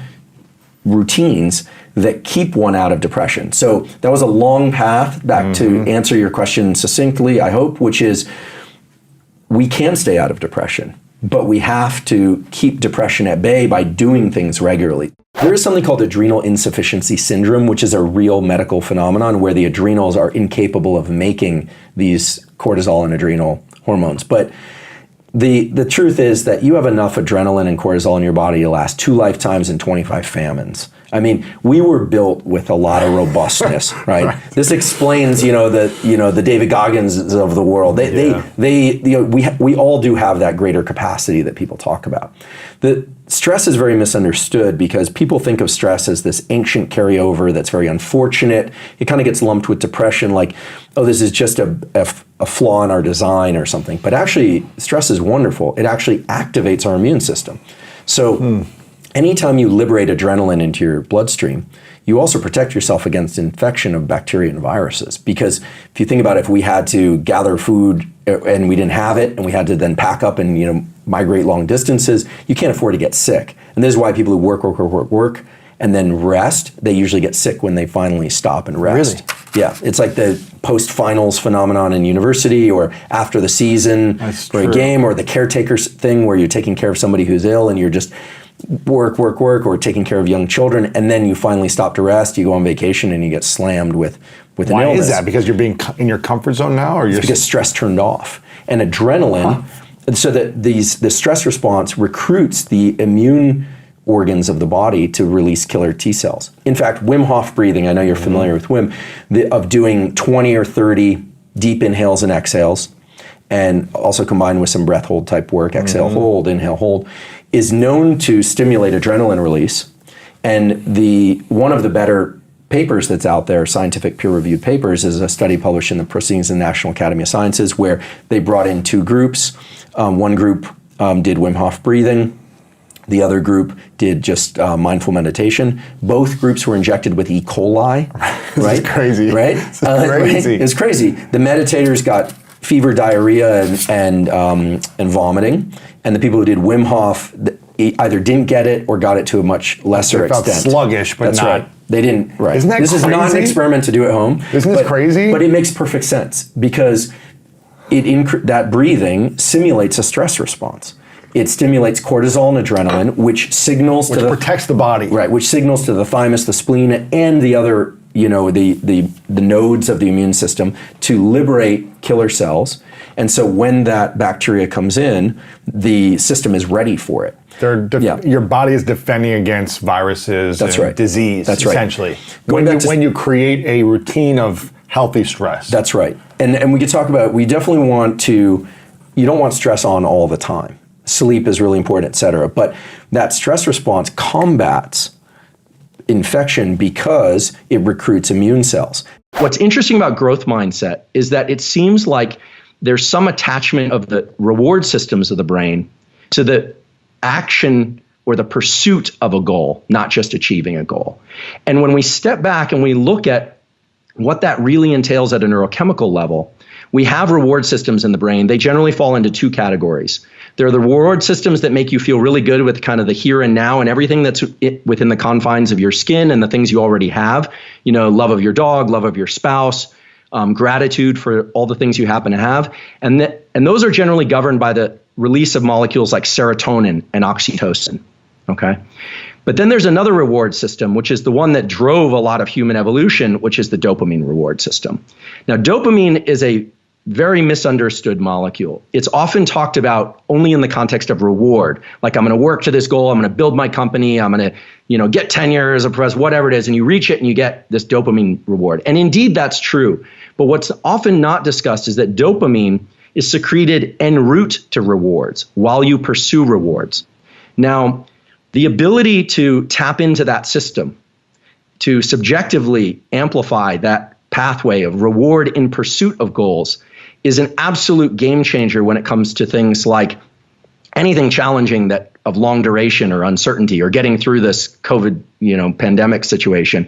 routines that keep one out of depression. So that was a long path back to answer your question succinctly, I hope, which is we can stay out of depression, but we have to keep depression at bay by doing things regularly. There is something called adrenal insufficiency syndrome, which is a real medical phenomenon where the adrenals are incapable of making these cortisol and adrenal hormones. But the truth is that you have enough adrenaline and cortisol in your body to last 2 lifetimes and 25 famines. I mean, we were built with a lot of robustness, right? This explains, the David Goggins of the world. We all do have that greater capacity that people talk about. The stress is very misunderstood because people think of stress as this ancient carryover that's very unfortunate. It kind of gets lumped with depression, like, oh, this is just a flaw in our design or something. But actually, stress is wonderful. It actually activates our immune system. So anytime you liberate adrenaline into your bloodstream, you also protect yourself against infection of bacteria and viruses. Because if you think about it, if we had to gather food and we didn't have it, and we had to then pack up and migrate long distances, you can't afford to get sick. And this is why people who work, and then rest, they usually get sick when they finally stop and rest. Really? Yeah, it's like the post-finals phenomenon in university, or after the season for a game, or the caretakers thing where you're taking care of somebody who's ill and you're just work, or taking care of young children, and then you finally stop to rest, you go on vacation, and you get slammed with an illness. Why is that? Because you're being in your comfort zone now? Or because stress turned off. And adrenaline, so that the stress response recruits the immune organs of the body to release killer T cells. In fact, Wim Hof breathing, I know you're familiar with Wim, of doing 20 or 30 deep inhales and exhales, and also combined with some breath hold type work, exhale, hold, inhale, hold, is known to stimulate adrenaline release. And one of the better papers that's out there, scientific peer-reviewed papers, is a study published in the Proceedings of the National Academy of Sciences where they brought in 2 groups. One group did Wim Hof breathing. The other group did just mindful meditation. Both groups were injected with E. coli. This is crazy. Right? It's crazy. Right? It's crazy. The meditators got fever, diarrhea, and vomiting. And the people who did Wim Hof either didn't get it or got it to a much lesser extent. They felt sluggish, but That's not. Right. They didn't. Right. Isn't that This crazy? is not an experiment to do at home. Isn't this crazy? But it makes perfect sense because that breathing simulates a stress response. It stimulates cortisol and adrenaline, which signals which protects the body. Right, which signals to the thymus, the spleen, and the other, the nodes of the immune system to liberate killer cells. And so when that bacteria comes in, the system is ready for it. Your body is defending against viruses and disease, That's right. essentially. When you create a routine of healthy stress. That's right. And we could talk about, we definitely you don't want stress on all the time. Sleep is really important, et cetera. But that stress response combats infection because it recruits immune cells. What's interesting about growth mindset is that it seems like there's some attachment of the reward systems of the brain to the action or the pursuit of a goal, not just achieving a goal. And when we step back and we look at what that really entails at a neurochemical level, we have reward systems in the brain. They generally fall into two categories. There are the reward systems that make you feel really good with kind of the here and now and everything that's within the confines of your skin and the things you already have. You know, love of your dog, love of your spouse, gratitude for all the things you happen to have. And those are generally governed by the release of molecules like serotonin and oxytocin. Okay. But then there's another reward system, which is the one that drove a lot of human evolution, which is the dopamine reward system. Now, dopamine is a very misunderstood molecule. It's often talked about only in the context of reward. Like, I'm going to work to this goal. I'm going to build my company. I'm going to, get tenure as a professor, whatever it is. And you reach it and you get this dopamine reward. And indeed, that's true. But what's often not discussed is that dopamine is secreted en route to rewards while you pursue rewards. Now, the ability to tap into that system, to subjectively amplify that pathway of reward in pursuit of goals, is an absolute game changer when it comes to things like anything challenging that of long duration or uncertainty or getting through this COVID, pandemic situation.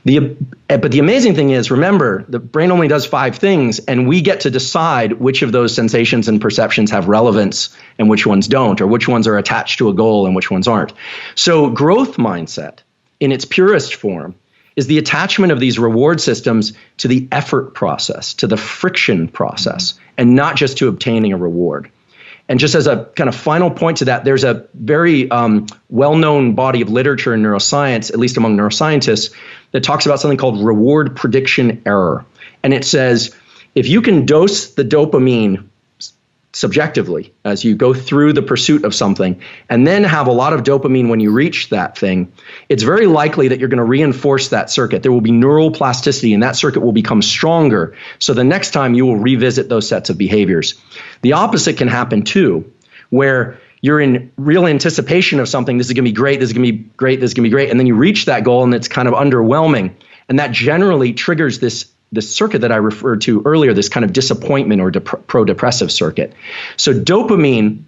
But the amazing thing is, remember, the brain only does 5 things, and we get to decide which of those sensations and perceptions have relevance and which ones don't, or which ones are attached to a goal and which ones aren't. So growth mindset, in its purest form, is the attachment of these reward systems to the effort process, to the friction process, and not just to obtaining a reward. And just as a kind of final point to that, there's a very well-known body of literature in neuroscience, at least among neuroscientists, that talks about something called reward prediction error. And it says, if you can dose the dopamine subjectively as you go through the pursuit of something, and then have a lot of dopamine when you reach that thing, it's very likely that you're going to reinforce that circuit. There will be neural plasticity, and that circuit will become stronger. So the next time you will revisit those sets of behaviors. The opposite can happen too, where you're in real anticipation of something. This is going to be great. This is going to be great. This is going to be great. And then you reach that goal and it's kind of underwhelming. And that generally triggers this circuit that I referred to earlier, this kind of disappointment or pro-depressive circuit. So dopamine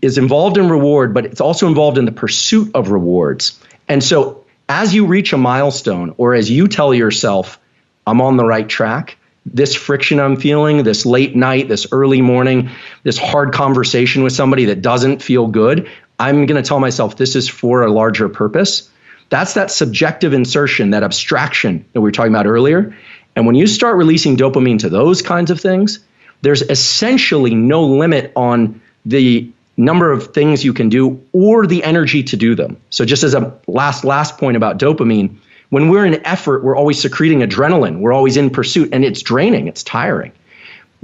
is involved in reward, but it's also involved in the pursuit of rewards. And so as you reach a milestone, or as you tell yourself, I'm on the right track, this friction I'm feeling, this late night, this early morning, this hard conversation with somebody that doesn't feel good, I'm going to tell myself this is for a larger purpose. That's that subjective insertion, that abstraction that we were talking about earlier. And when you start releasing dopamine to those kinds of things, there's essentially no limit on the number of things you can do or the energy to do them. So just as a last point about dopamine, when we're in effort, we're always secreting adrenaline. We're always in pursuit, and it's draining. It's tiring.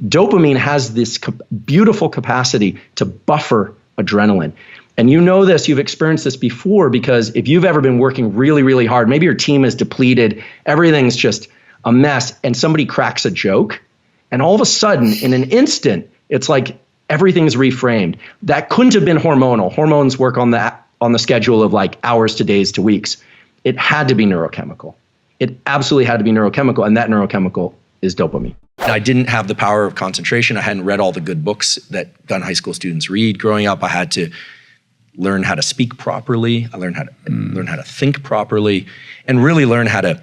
Dopamine has this beautiful capacity to buffer adrenaline. And you know this, you've experienced this before, because if you've ever been working really, really hard, maybe your team is depleted, everything's just a mess, and somebody cracks a joke, and all of a sudden, in an instant, it's like everything's reframed. That couldn't have been hormonal. Hormones work on the schedule of like hours to days to weeks. It had to be neurochemical. It absolutely had to be neurochemical, and that neurochemical is dopamine. I didn't have the power of concentration. I hadn't read all the good books that gun high school students read growing up. I had to learn how to speak properly. I learned how to learn how to think properly, and really learn how to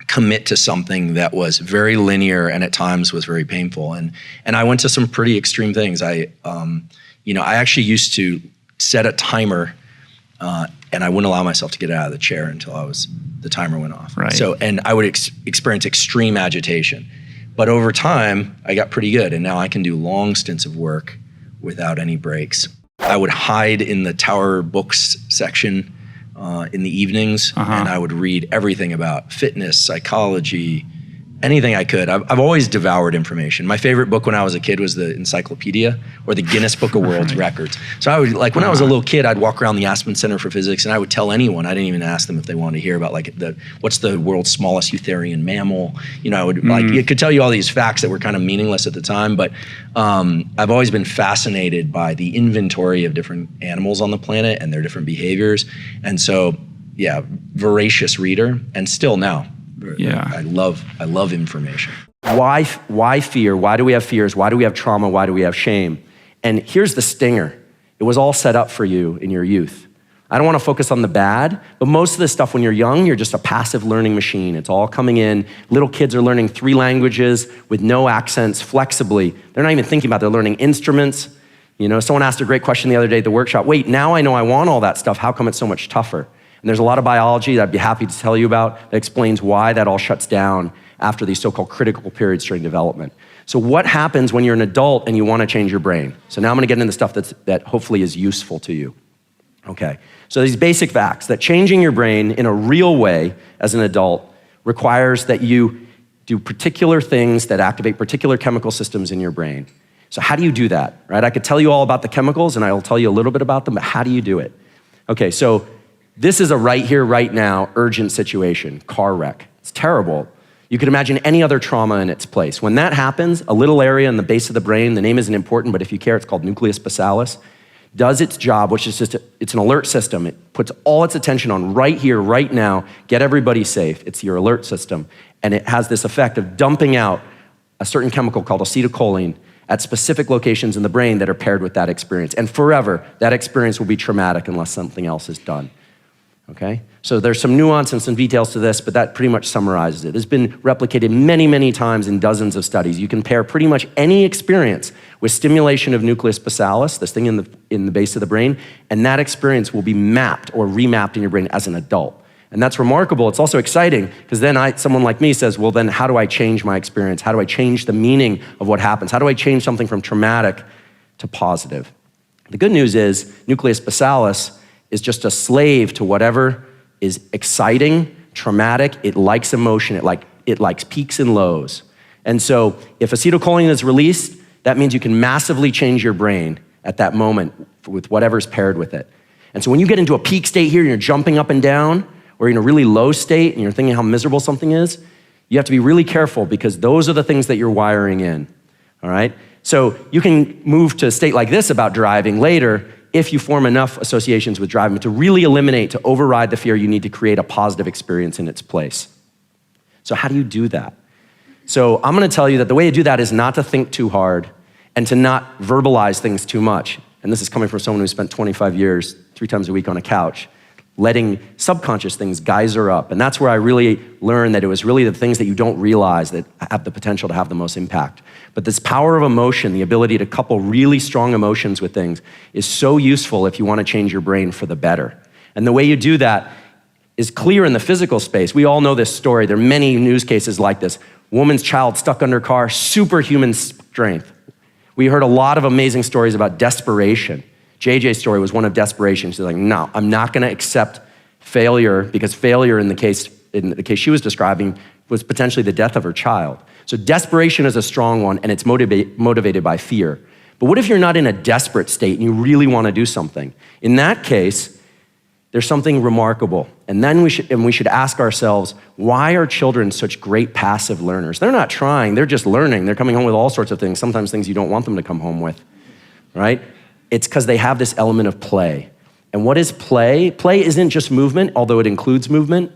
commit to something that was very linear and at times was very painful. And I went to some pretty extreme things. I actually used to set a timer, and I wouldn't allow myself to get out of the chair until the timer went off. Right. So, and I would experience extreme agitation. But over time, I got pretty good, and now I can do long stints of work without any breaks. I would hide in the Tower Books section in the evenings, and I would read everything about fitness, psychology, anything I could. I've always devoured information. My favorite book when I was a kid was the Encyclopedia or the Guinness Book of World Records. So I would, like, when I was a little kid, I'd walk around the Aspen Center for Physics, and I would tell anyone. I didn't even ask them if they wanted to hear about like what's the world's smallest eutherian mammal. I would it could tell you all these facts that were kind of meaningless at the time, but I've always been fascinated by the inventory of different animals on the planet and their different behaviors. And so, yeah, voracious reader, and still now. Yeah. I love information. Why fear? Why do we have fears? Why do we have trauma? Why do we have shame? And here's the stinger. It was all set up for you in your youth. I don't want to focus on the bad, but most of this stuff when you're young, you're just a passive learning machine. It's all coming in. Little kids are learning 3 languages with no accents flexibly. They're not even thinking about it. They're learning instruments. Someone asked a great question the other day at the workshop. Wait, now I know I want all that stuff. How come it's so much tougher? And there's a lot of biology that I'd be happy to tell you about that explains why that all shuts down after these so-called critical periods during development. So what happens when you're an adult and you want to change your brain? So now I'm going to get into stuff that hopefully is useful to you. Okay, so these basic facts that changing your brain in a real way as an adult requires that you do particular things that activate particular chemical systems in your brain. So how do you do that, right? I could tell you all about the chemicals and I will tell you a little bit about them, but how do you do it? Okay, so this is a right here, right now, urgent situation, car wreck. It's terrible. You could imagine any other trauma in its place. When that happens, a little area in the base of the brain, the name isn't important, but if you care, it's called nucleus basalis, does its job, which is it's an alert system. It puts all its attention on right here, right now, get everybody safe. It's your alert system. And it has this effect of dumping out a certain chemical called acetylcholine at specific locations in the brain that are paired with that experience. And forever, that experience will be traumatic unless something else is done. Okay? So there's some nuance and some details to this, but that pretty much summarizes it. It's been replicated many, many times in dozens of studies. You can pair pretty much any experience with stimulation of nucleus basalis, this thing in the base of the brain, and that experience will be mapped or remapped in your brain as an adult. And that's remarkable. It's also exciting because then someone like me says, well, then how do I change my experience? How do I change the meaning of what happens? How do I change something from traumatic to positive? The good news is nucleus basalis is just a slave to whatever is exciting, traumatic. It likes emotion. It likes peaks and lows. And so if acetylcholine is released, that means you can massively change your brain at that moment with whatever's paired with it. And so when you get into a peak state here and you're jumping up and down, or in a really low state and you're thinking how miserable something is, you have to be really careful because those are the things that you're wiring in, all right? So you can move to a state like this about driving later if you form enough associations with driving to really eliminate, to override the fear, you need to create a positive experience in its place. So how do you do that? So I'm gonna tell you that the way to do that is not to think too hard and to not verbalize things too much. And this is coming from someone who spent 25 years, 3 times a week on a couch, letting subconscious things geyser up. And that's where I really learned that it was really the things that you don't realize that have the potential to have the most impact. But this power of emotion, the ability to couple really strong emotions with things, is so useful if you want to change your brain for the better. And the way you do that is clear in the physical space. We all know this story. There are many news cases like this. Woman's child stuck under car, superhuman strength. We heard a lot of amazing stories about desperation. JJ's story was one of desperation. She's like, no, I'm not gonna accept failure because failure in the case she was describing was potentially the death of her child. So desperation is a strong one and it's motivated by fear. But what if you're not in a desperate state and you really wanna do something? In that case, there's something remarkable. And then we should ask ourselves, why are children such great passive learners? They're not trying, they're just learning. They're coming home with all sorts of things, sometimes things you don't want them to come home with, right? It's because they have this element of play. And what is play? Play isn't just movement, although it includes movement.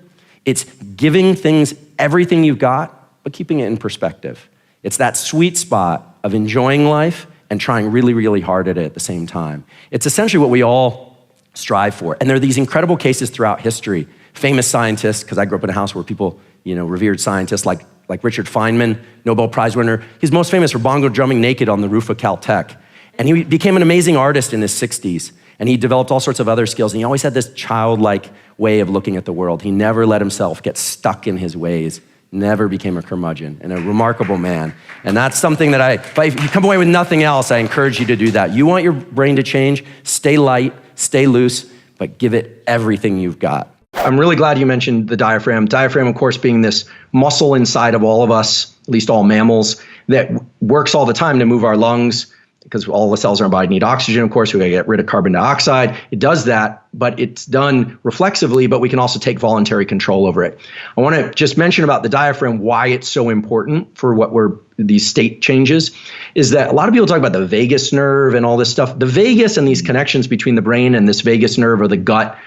It's giving things everything you've got, but keeping it in perspective. It's that sweet spot of enjoying life and trying really, really hard at it at the same time. It's essentially what we all strive for. And there are these incredible cases throughout history. Famous scientists, because I grew up in a house where people, revered scientists like Richard Feynman, Nobel Prize winner. He's most famous for bongo drumming naked on the roof of Caltech. And he became an amazing artist in his 60s. And he developed all sorts of other skills. And he always had this childlike way of looking at the world. He never let himself get stuck in his ways, never became a curmudgeon, and a remarkable man. And that's something that if you come away with nothing else, I encourage you to do that. You want your brain to change, stay light, stay loose, but give it everything you've got. I'm really glad you mentioned the diaphragm. Diaphragm, of course, being this muscle inside of all of us, at least all mammals, that works all the time to move our lungs, because all the cells in our body need oxygen, of course, we gotta get rid of carbon dioxide. It does that, but it's done reflexively, but we can also take voluntary control over it. I wanna just mention about the diaphragm, why it's so important for these state changes, is that a lot of people talk about the vagus nerve and all this stuff. The vagus and these connections between the brain and this vagus nerve or the gut,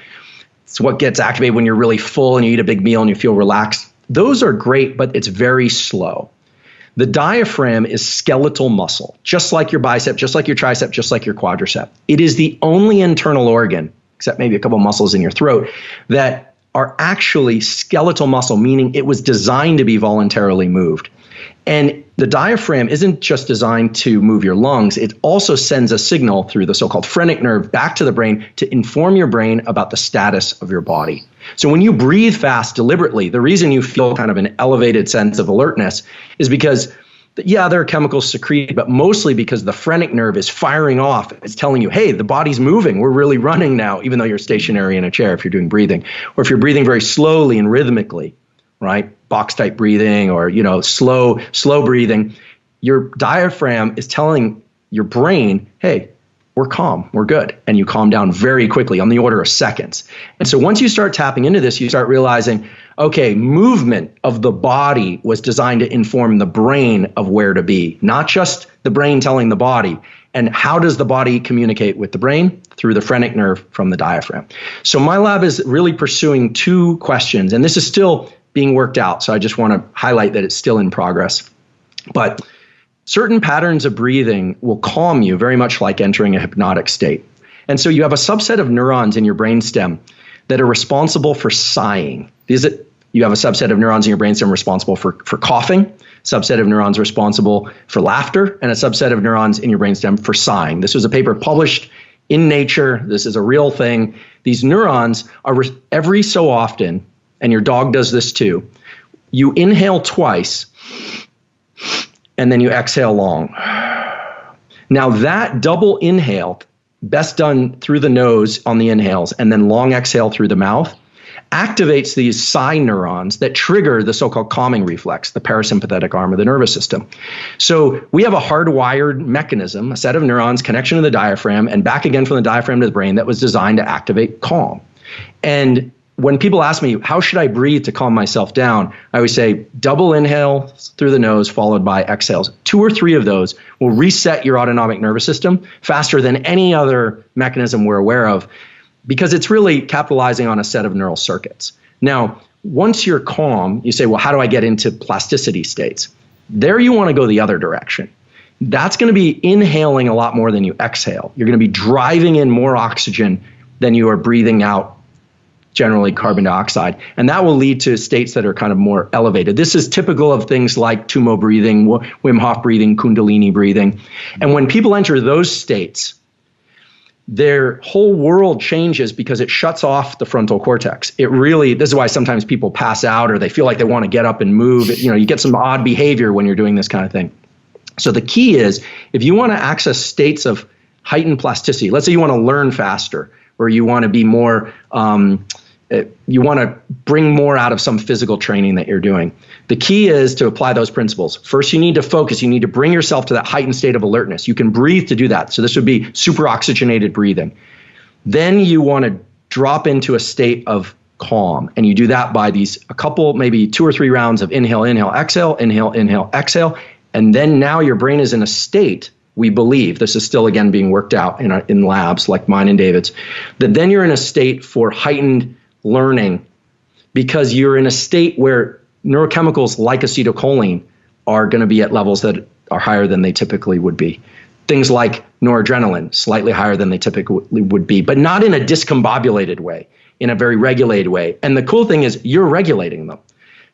it's what gets activated when you're really full and you eat a big meal and you feel relaxed. Those are great, but it's very slow. The diaphragm is skeletal muscle, just like your bicep, just like your tricep, just like your quadricep. It is the only internal organ except maybe a couple muscles in your throat, that are actually skeletal muscle, meaning it was designed to be voluntarily moved. And the diaphragm isn't just designed to move your lungs, it also sends a signal through the so-called phrenic nerve back to the brain to inform your brain about the status of your body. So when you breathe fast deliberately, the reason you feel kind of an elevated sense of alertness is because, yeah, there are chemicals secreted, but mostly because the phrenic nerve is firing off. It's telling you, hey, the body's moving. We're really running now, even though you're stationary in a chair if you're doing breathing. Or if you're breathing very slowly and rhythmically, right? Box type breathing or, slow breathing. Your diaphragm is telling your brain, hey, we're calm, we're good. And you calm down very quickly on the order of seconds. And so once you start tapping into this, you start realizing, okay, movement of the body was designed to inform the brain of where to be, not just the brain telling the body. And how does the body communicate with the brain? Through the phrenic nerve from the diaphragm. So my lab is really pursuing two questions, and this is still being worked out. So I just want to highlight that it's still in progress. But certain patterns of breathing will calm you very much like entering a hypnotic state. And so you have a subset of neurons in your brainstem that are responsible for sighing. You have a subset of neurons in your brainstem responsible for coughing, subset of neurons responsible for laughter, and a subset of neurons in your brainstem for sighing. This was a paper published in Nature. This is a real thing. These neurons are every so often, and your dog does this too, you inhale twice and then you exhale long. Now that double inhale, best done through the nose on the inhales and then long exhale through the mouth, activates these sigh neurons that trigger the so-called calming reflex, the parasympathetic arm of the nervous system. So we have a hardwired mechanism, a set of neurons, connection to the diaphragm, and back again from the diaphragm to the brain that was designed to activate calm. And when people ask me, how should I breathe to calm myself down? I always say double inhale through the nose followed by exhales. 2 or 3 of those will reset your autonomic nervous system faster than any other mechanism we're aware of, because it's really capitalizing on a set of neural circuits. Now, once you're calm, you say, well, how do I get into plasticity states? There you want to go the other direction. That's going to be inhaling a lot more than you exhale. You're going to be driving in more oxygen than you are breathing out, generally carbon dioxide. And that will lead to states that are kind of more elevated. This is typical of things like Tumo breathing, Wim Hof breathing, Kundalini breathing. And when people enter those states, their whole world changes because it shuts off the frontal cortex. This is why sometimes people pass out or they feel like they want to get up and move. You get some odd behavior when you're doing this kind of thing. So the key is, if you want to access states of heightened plasticity, let's say you want to learn faster, or you want to be more, you want to bring more out of some physical training that you're doing. The key is to apply those principles. First, you need to focus. You need to bring yourself to that heightened state of alertness. You can breathe to do that. So this would be super oxygenated breathing. Then you want to drop into a state of calm. And you do that by a couple, maybe 2 or 3 rounds of inhale, inhale, exhale, inhale, inhale, exhale. And then now your brain is in a state, we believe, this is still again being worked out in labs like mine and David's, that then you're in a state for heightened learning, because you're in a state where neurochemicals like acetylcholine are going to be at levels that are higher than they typically would be. Things like noradrenaline, slightly higher than they typically would be, but not in a discombobulated way, in a very regulated way. And the cool thing is you're regulating them.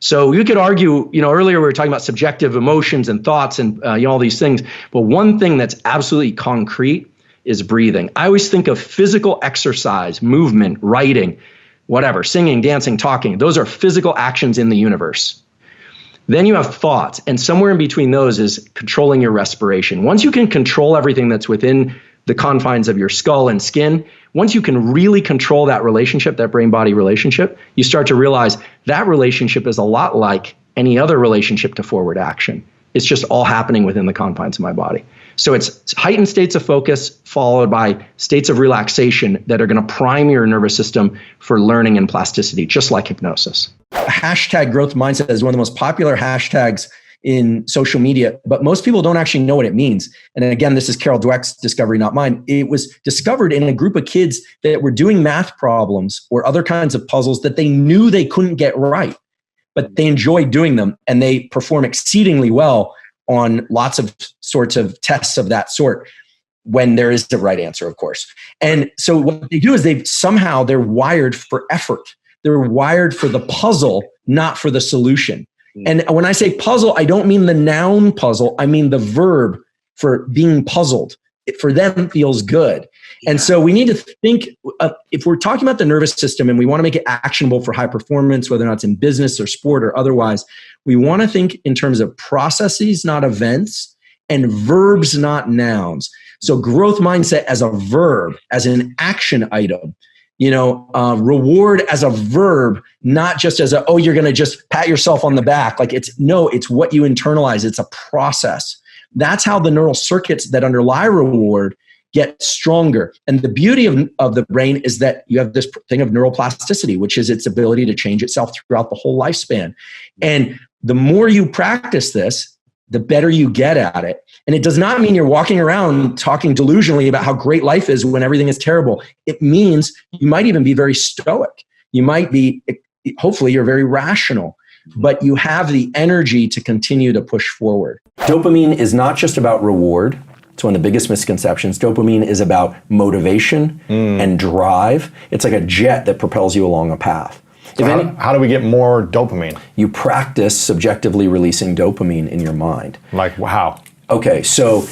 So you could argue, earlier we were talking about subjective emotions and thoughts and all these things, but one thing that's absolutely concrete is breathing. I always think of physical exercise, movement, writing, whatever, singing, dancing, talking. Those are physical actions in the universe. Then you have thoughts, and somewhere in between those is controlling your respiration. Once you can control everything that's within the confines of your skull and skin, once you can really control that relationship, that brain-body relationship, you start to realize that relationship is a lot like any other relationship to forward action. It's just all happening within the confines of my body. So it's heightened states of focus followed by states of relaxation that are going to prime your nervous system for learning and plasticity, just like hypnosis. Hashtag growth mindset is one of the most popular hashtags in social media, but most people don't actually know what it means. And again, this is Carol Dweck's discovery, not mine. It was discovered in a group of kids that were doing math problems or other kinds of puzzles that they knew they couldn't get right, but they enjoyed doing them and they perform exceedingly well on lots of sorts of tests of that sort. when there is the right answer, of course. And so what they do is they're wired for effort. They're wired for the puzzle, not for the solution. And when I say puzzle, I don't mean the noun puzzle. I mean the verb for being puzzled. It for them feels good. And so we need to think, if we're talking about the nervous system and we want to make it actionable for high performance, whether or not it's in business or sport or otherwise, we want to think in terms of processes, not events, and verbs, not nouns. So growth mindset as a verb, as an action item, reward as a verb, not just as you're going to just pat yourself on the back. Like it's what you internalize. It's a process. That's how the neural circuits that underlie reward get stronger. And the beauty of the brain is that you have this thing of neuroplasticity, which is its ability to change itself throughout the whole lifespan. And the more you practice this, the better you get at it. And it does not mean you're walking around talking delusionally about how great life is when everything is terrible. It means you might even be very stoic. You might be, hopefully you're very rational, but you have the energy to continue to push forward. Dopamine is not just about reward. It's one of the biggest misconceptions. Dopamine is about motivation and drive. It's like a jet that propels you along a path. How do we get more dopamine? You practice subjectively releasing dopamine in your mind. Like how? Okay, so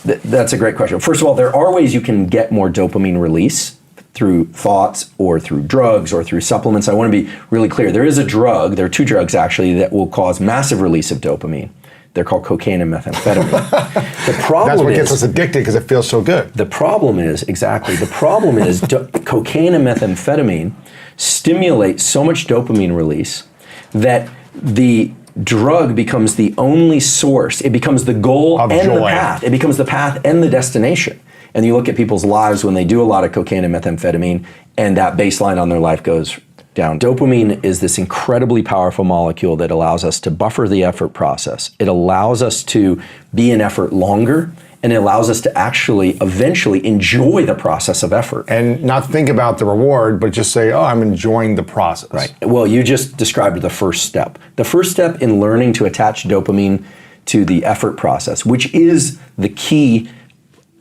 that's a great question. First of all, there are ways you can get more dopamine release through thoughts or through drugs or through supplements. I want to be really clear. There are two drugs actually that will cause massive release of dopamine. They're called cocaine and methamphetamine. The problem That's what gets us addicted because it feels so good. The problem is cocaine and methamphetamine stimulate so much dopamine release that the drug becomes the only source. It becomes the goal and the path. It becomes the path and the destination. And you look at people's lives when they do a lot of cocaine and methamphetamine, and that baseline on their life goes down. Dopamine is this incredibly powerful molecule that allows us to buffer the effort process. It allows us to be in effort longer, and it allows us to actually eventually enjoy the process of effort. And not think about the reward, but just say, I'm enjoying the process. Right. Well, you just described the first step. The first step in learning to attach dopamine to the effort process, which is the key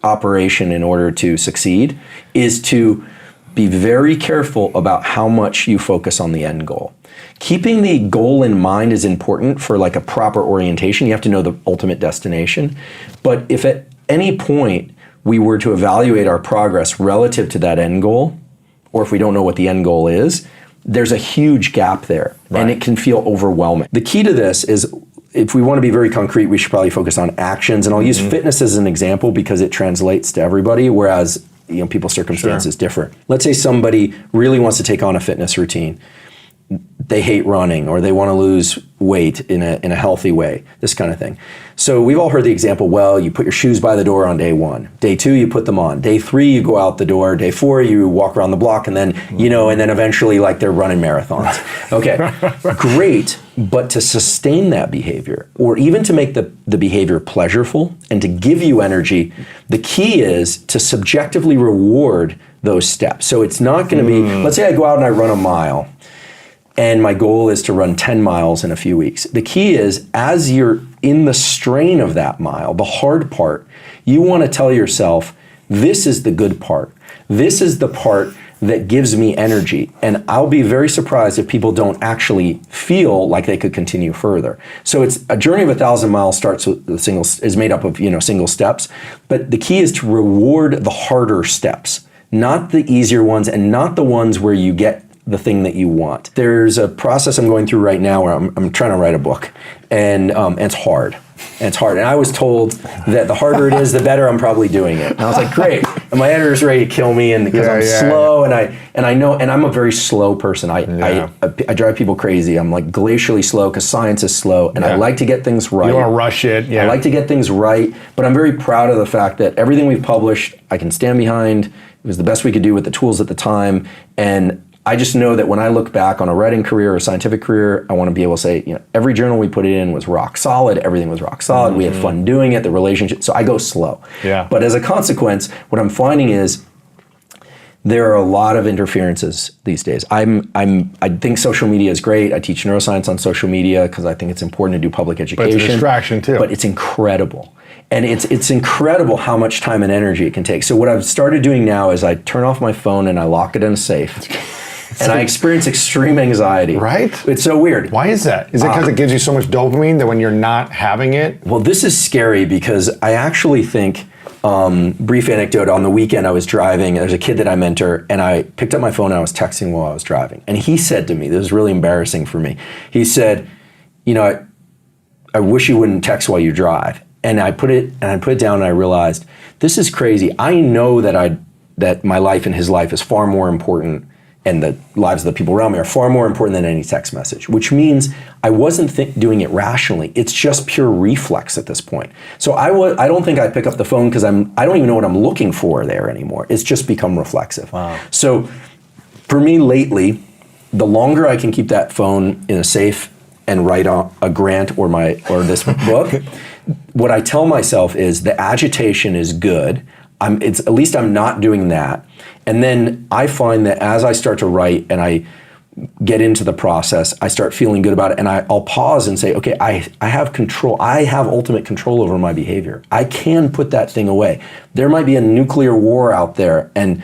operation in order to succeed, is to be very careful about how much you focus on the end goal. Keeping the goal in mind is important for like a proper orientation. You have to know the ultimate destination. But if at any point we were to evaluate our progress relative to that end goal, or if we don't know what the end goal is, there's a huge gap there, and it can feel overwhelming. The key to this is, if we want to be very concrete, we should probably focus on actions. And I'll use fitness as an example because it translates to everybody, whereas people's circumstance is different. Let's say somebody really wants to take on a fitness routine. They hate running, or they want to lose weight in a healthy way, this kind of thing. So we've all heard the example, well, you put your shoes by the door on day 1. Day 2, you put them on. Day 3, you go out the door. Day 4, you walk around the block, and then, and then eventually like they're running marathons. Okay, great, but to sustain that behavior, or even to make the behavior pleasurable and to give you energy, the key is to subjectively reward those steps. So it's not going to be, let's say I go out and I run a mile, and my goal is to run 10 miles in a few weeks. The key is, as you're in the strain of that mile, the hard part, you want to tell yourself, this is the good part. This is the part that gives me energy. And I'll be very surprised if people don't actually feel like they could continue further. So it's a journey of 1,000 miles starts with is made up of single steps. But the key is to reward the harder steps, not the easier ones, and not the ones where you get the thing that you want. There's a process I'm going through right now where I'm trying to write a book, and it's hard. And I was told that the harder it is, the better I'm probably doing it. And I was like, great. And my editor's ready to kill me, and because I'm slow, and I know, and I'm a very slow person. I drive people crazy. I'm like glacially slow because science is slow, and I like to get things right. You don't want to rush it. Yeah. I like to get things right, but I'm very proud of the fact that everything we've published, I can stand behind. It was the best we could do with the tools at the time, and I just know that when I look back on a writing career or a scientific career, I want to be able to say, every journal we put it in was rock solid. Everything was rock solid. We had fun doing it, the relationship. So I go slow. Yeah. But as a consequence, what I'm finding is There are a lot of interferences these days. I think social media is great. I teach neuroscience on social media because I think it's important to do public education. But it's a distraction too. But it's incredible. And it's incredible how much time and energy it can take. So what I've started doing now is I turn off my phone and I lock it in a safe. And I experience extreme anxiety. Right? It's so weird. Why is that? Is it because it gives you so much dopamine that when you're not having it? Well, this is scary because I actually think, brief anecdote, on the weekend I was driving, there's a kid that I mentor, and I picked up my phone and I was texting while I was driving. And he said to me, this was really embarrassing for me, he said, I wish you wouldn't text while you drive. And I put it down and I realized, this is crazy. I know that my life and his life is far more important, and the lives of the people around me are far more important than any text message, which means I wasn't doing it rationally. It's just pure reflex at this point. So I don't think I pick up the phone because I don't even know what I'm looking for there anymore. It's just become reflexive. Wow. So for me lately, the longer I can keep that phone in a safe and write on a grant or this book, what I tell myself is the agitation is good. At least I'm not doing that. And then I find that as I start to write and I get into the process, I start feeling good about it. And I'll pause and say, okay, I have control. I have ultimate control over my behavior. I can put that thing away. There might be a nuclear war out there and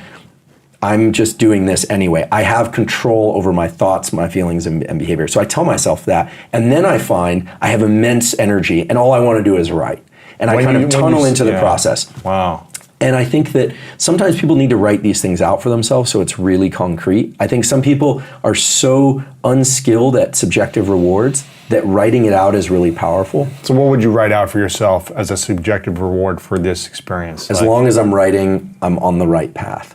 I'm just doing this anyway. I have control over my thoughts, my feelings, and behavior. So I tell myself that. And then I find I have immense energy and all I want to do is write. And I kind of tunnel into the process. Wow. And I think that sometimes people need to write these things out for themselves so it's really concrete. I think some people are so unskilled at subjective rewards that writing it out is really powerful. So what would you write out for yourself as a subjective reward for this experience? As long as I'm writing, I'm on the right path.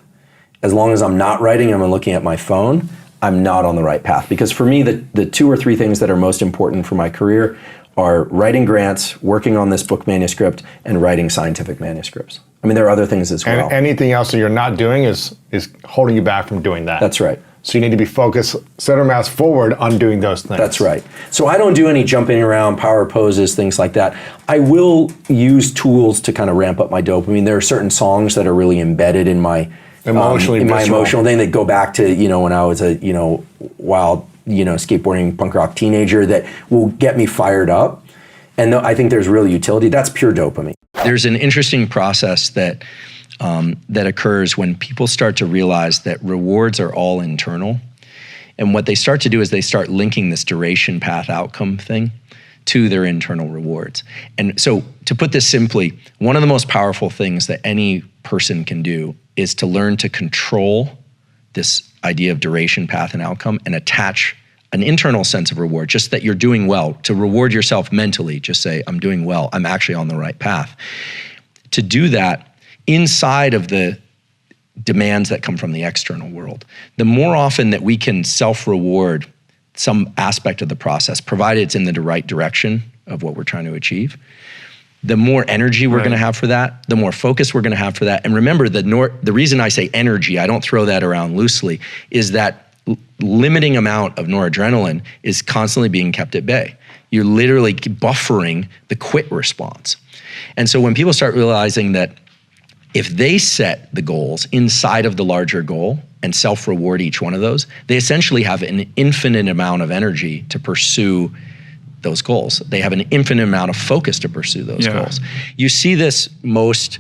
As long as I'm not writing, I'm looking at my phone, I'm not on the right path. Because for me, the 2 or 3 things that are most important for my career are writing grants, working on this book manuscript, and writing scientific manuscripts. I mean, there are other things as well. And anything else that you're not doing is holding you back from doing that. That's right. So you need to be focused, center mass forward on doing those things. That's right. So I don't do any jumping around, power poses, things like that. I will use tools to kind of ramp up my dopamine. There are certain songs that are really embedded in my emotional thing that go back to, when I was a, wild, skateboarding punk rock teenager that will get me fired up. And I think there's real utility. That's pure dopamine. There's an interesting process that occurs when people start to realize that rewards are all internal. And what they start to do is they start linking this duration path outcome thing to their internal rewards. And so to put this simply, one of the most powerful things that any person can do is to learn to control this idea of duration path and outcome and attach an internal sense of reward, just that you're doing well, to reward yourself mentally, just say, I'm doing well, I'm actually on the right path. To do that inside of the demands that come from the external world, the more often that we can self-reward some aspect of the process, provided it's in the right direction of what we're trying to achieve, the more energy we're going to have for that, the more focus we're going to have for that. And remember, the reason I say energy, I don't throw that around loosely, is that limiting amount of noradrenaline is constantly being kept at bay. You're literally buffering the quit response. And so when people start realizing that if they set the goals inside of the larger goal and self-reward each one of those, they essentially have an infinite amount of energy to pursue those goals. They have an infinite amount of focus to pursue those goals. You see this most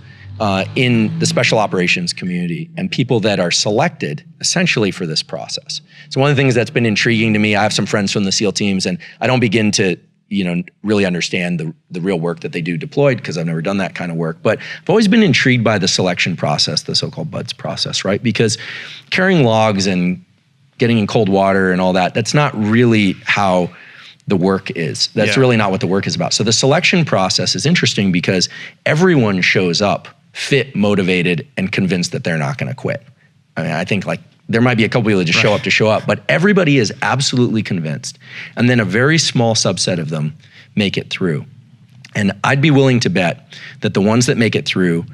in the special operations community and people that are selected essentially for this process. So one of the things that's been intriguing to me, I have some friends from the SEAL teams, and I don't begin to really understand the real work that they do deployed because I've never done that kind of work. But I've always been intrigued by the selection process, the so-called BUDS process, right? Because carrying logs and getting in cold water and all that, that's not really how the work is. That's really not what the work is about. So the selection process is interesting because everyone shows up fit, motivated, and convinced that they're not going to quit. I mean, I think there might be a couple people that just show up, but everybody is absolutely convinced. And then a very small subset of them make it through. And I'd be willing to bet that the ones that make it through,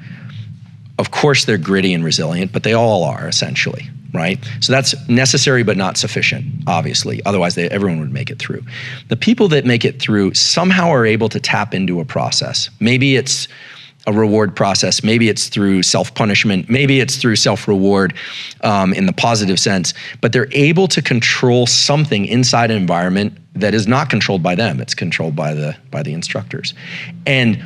of course they're gritty and resilient, but they all are essentially, right? So that's necessary but not sufficient, obviously. Otherwise, everyone would make it through. The people that make it through somehow are able to tap into a process. Maybe it's a reward process. Maybe it's through self-punishment. Maybe it's through self-reward in the positive sense. But they're able to control something inside an environment that is not controlled by them. It's controlled by the instructors. And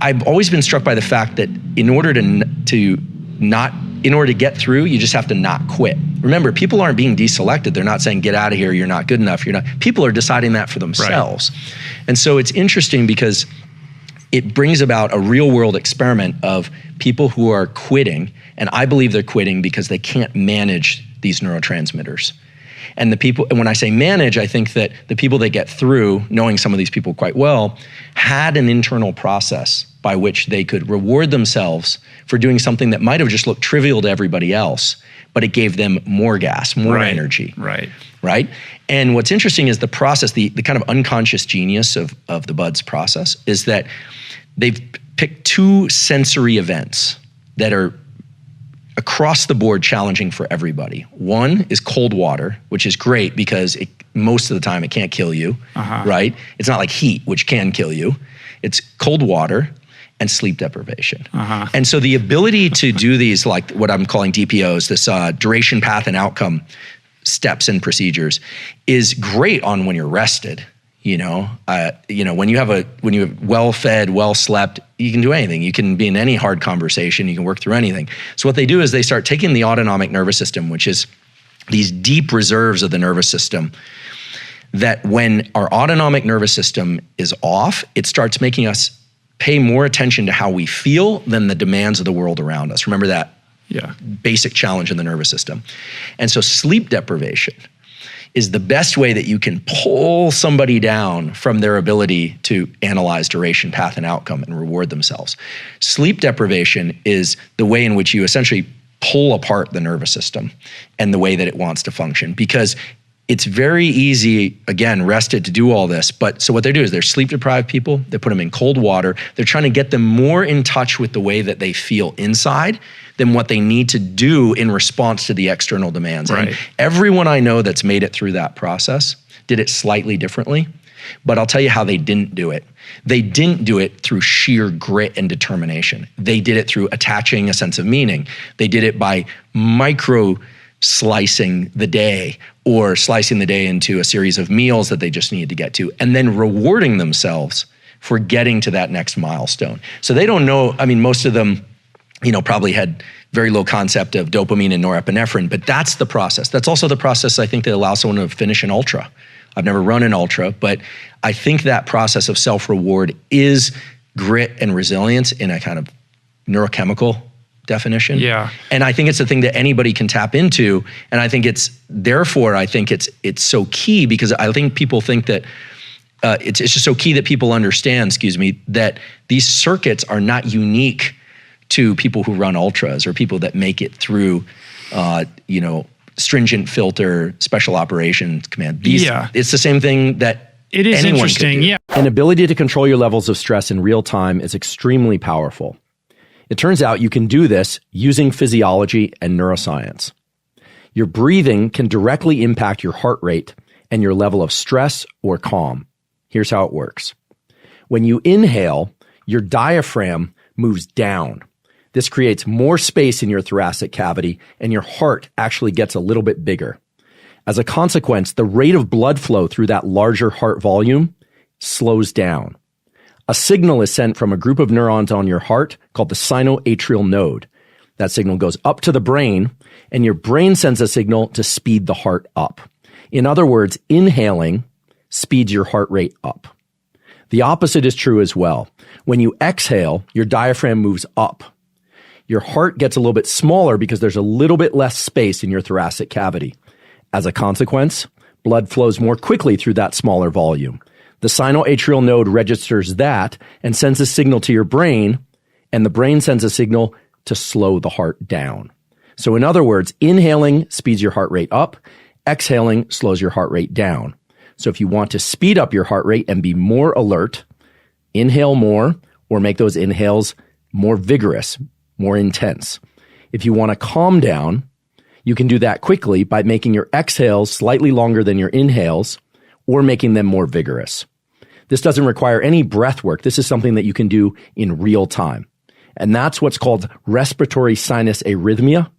I've always been struck by the fact that in order to get through, you just have to not quit. Remember, people aren't being deselected. They're not saying, get out of here, you're not good enough. People are deciding that for themselves. Right. And so it's interesting because it brings about a real world experiment of people who are quitting. And I believe they're quitting because they can't manage these neurotransmitters. And when I say manage, I think that the people that get through, knowing some of these people quite well, had an internal process by which they could reward themselves for doing something that might have just looked trivial to everybody else, but it gave them more gas, more energy. Right? And what's interesting is the process, the kind of unconscious genius of the BUDS process is that they've picked two sensory events that are across the board challenging for everybody. One is cold water, which is great because most of the time it can't kill you, right? It's not like heat, which can kill you. It's cold water and sleep deprivation. And so the ability to do these, like what I'm calling DPOs, this duration, path, and outcome steps and procedures, is great on when you're rested. When you have well-fed, well-slept, you can do anything. You can be in any hard conversation. You can work through anything. So what they do is they start taking the autonomic nervous system, which is these deep reserves of the nervous system, that when our autonomic nervous system is off, it starts making us pay more attention to how we feel than the demands of the world around us. Remember that basic challenge in the nervous system. And so sleep deprivation is the best way that you can pull somebody down from their ability to analyze duration, path, and outcome and reward themselves. Sleep deprivation is the way in which you essentially pull apart the nervous system and the way that it wants to function, because it's very easy, again, rested, to do all this. But so what they do is they're sleep deprived people, they put them in cold water. They're trying to get them more in touch with the way that they feel inside than what they need to do in response to the external demands. Right. And everyone I know that's made it through that process did it slightly differently, but I'll tell you how they didn't do it. They didn't do it through sheer grit and determination. They did it through attaching a sense of meaning. They did it by slicing the day, or slicing the day into a series of meals that they just needed to get to, and then rewarding themselves for getting to that next milestone. So they don't know, most of them, probably had very low concept of dopamine and norepinephrine, but that's the process. That's also the process I think that allows someone to finish an ultra. I've never run an ultra, but I think that process of self-reward is grit and resilience in a kind of neurochemical definition. Yeah. And I think it's the thing that anybody can tap into. And I think it's so key, because I think people think that it's just so key that people understand, that these circuits are not unique to people who run ultras or people that make it through, stringent filter, special operations command. It's the same thing that it is interesting. Yeah. An ability to control your levels of stress in real time is extremely powerful. It turns out you can do this using physiology and neuroscience. Your breathing can directly impact your heart rate and your level of stress or calm. Here's how it works. When you inhale, your diaphragm moves down. This creates more space in your thoracic cavity, and your heart actually gets a little bit bigger. As a consequence, the rate of blood flow through that larger heart volume slows down. A signal is sent from a group of neurons on your heart called the sinoatrial node. That signal goes up to the brain, and your brain sends a signal to speed the heart up. In other words, inhaling speeds your heart rate up. The opposite is true as well. When you exhale, your diaphragm moves up. Your heart gets a little bit smaller because there's a little bit less space in your thoracic cavity. As a consequence, blood flows more quickly through that smaller volume. The sinoatrial node registers that and sends a signal to your brain, and the brain sends a signal to slow the heart down. So in other words, inhaling speeds your heart rate up, exhaling slows your heart rate down. So if you want to speed up your heart rate and be more alert, inhale more or make those inhales more vigorous, more intense. If you want to calm down, you can do that quickly by making your exhales slightly longer than your inhales or making them more vigorous. This doesn't require any breath work. This is something that you can do in real time. And that's what's called respiratory sinus arrhythmia.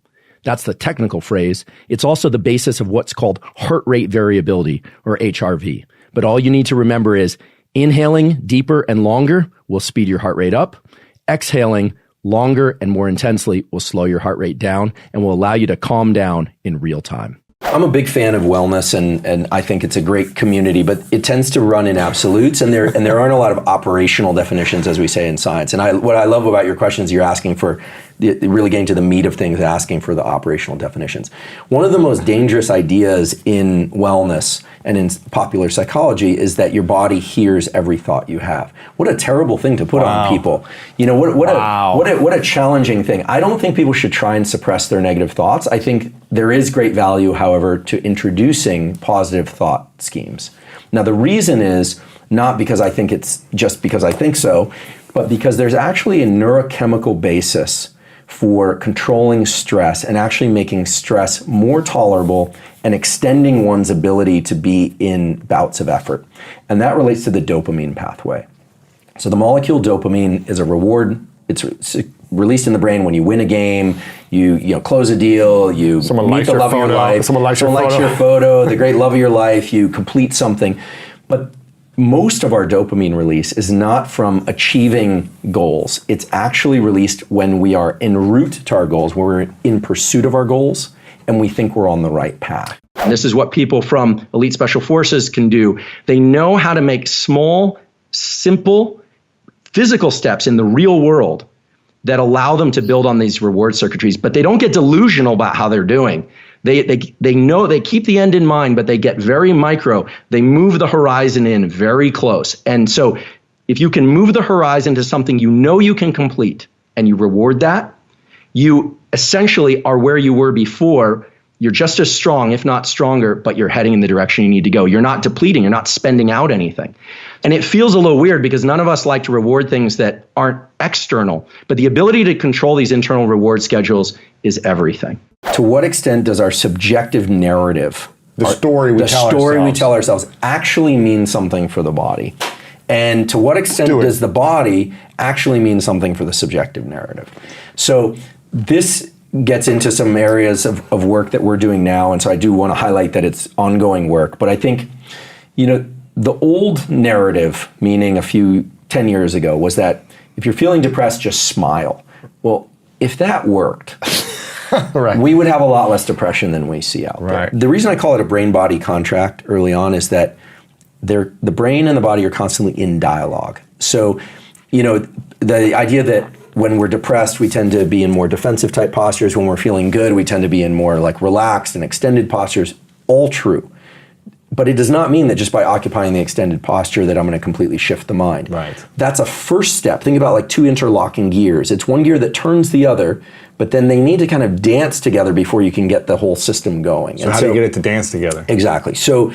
That's the technical phrase. It's also the basis of what's called heart rate variability, or HRV. But all you need to remember is inhaling deeper and longer will speed your heart rate up. Exhaling longer and more intensely will slow your heart rate down and will allow you to calm down in real time. I'm a big fan of wellness, and I think it's a great community, but it tends to run in absolutes, and there aren't a lot of operational definitions, as we say in science. And what I love about your questions, you're asking for really getting to the meat of things, asking for the operational definitions. One of the most dangerous ideas in wellness and in popular psychology is that your body hears every thought you have. What a terrible thing to put on people. You know, what a challenging thing. I don't think people should try and suppress their negative thoughts. I think there is great value, however, to introducing positive thought schemes. Now, the reason is not because I think it's just because I think so, but because there's actually a neurochemical basis for controlling stress and actually making stress more tolerable and extending one's ability to be in bouts of effort. And that relates to the dopamine pathway. So the molecule dopamine is a reward. It's released in the brain when you win a game, you close a deal, you meet the love of your life, someone likes your photo, the great love of your life, you complete something. But most of our dopamine release is not from achieving goals. It's actually released when we are en route to our goals, when we're in pursuit of our goals, and we think we're on the right path. And this is what people from elite special forces can do. They know how to make small, simple, physical steps in the real world that allow them to build on these reward circuitries, but they don't get delusional about how they're doing. They know, they keep the end in mind, but they get very micro. They move the horizon in very close. And so if you can move the horizon to something you know you can complete and you reward that, you essentially are where you were before. You're just as strong, if not stronger, but you're heading in the direction you need to go. You're not depleting. You're not spending out anything. And it feels a little weird because none of us like to reward things that aren't external. But the ability to control these internal reward schedules is everything. To what extent does our subjective narrative, the story we tell ourselves, actually mean something for the body? And to what extent does the body actually mean something for the subjective narrative? So this gets into some areas of work that we're doing now. And so I do want to highlight that it's ongoing work. But I think, the old narrative, meaning 10 years ago, was that if you're feeling depressed, just smile. Well, if that worked, right, we would have a lot less depression than we see out there. The reason I call it a brain-body contract early on is that the brain and the body are constantly in dialogue. So, the idea that when we're depressed, we tend to be in more defensive type postures. When we're feeling good, we tend to be in more like relaxed and extended postures. All true. But it does not mean that just by occupying the extended posture that I'm going to completely shift the mind. Right. That's a first step. Think about like two interlocking gears. It's one gear that turns the other, but then they need to kind of dance together before you can get the whole system going. So how do you get it to dance together? Exactly. So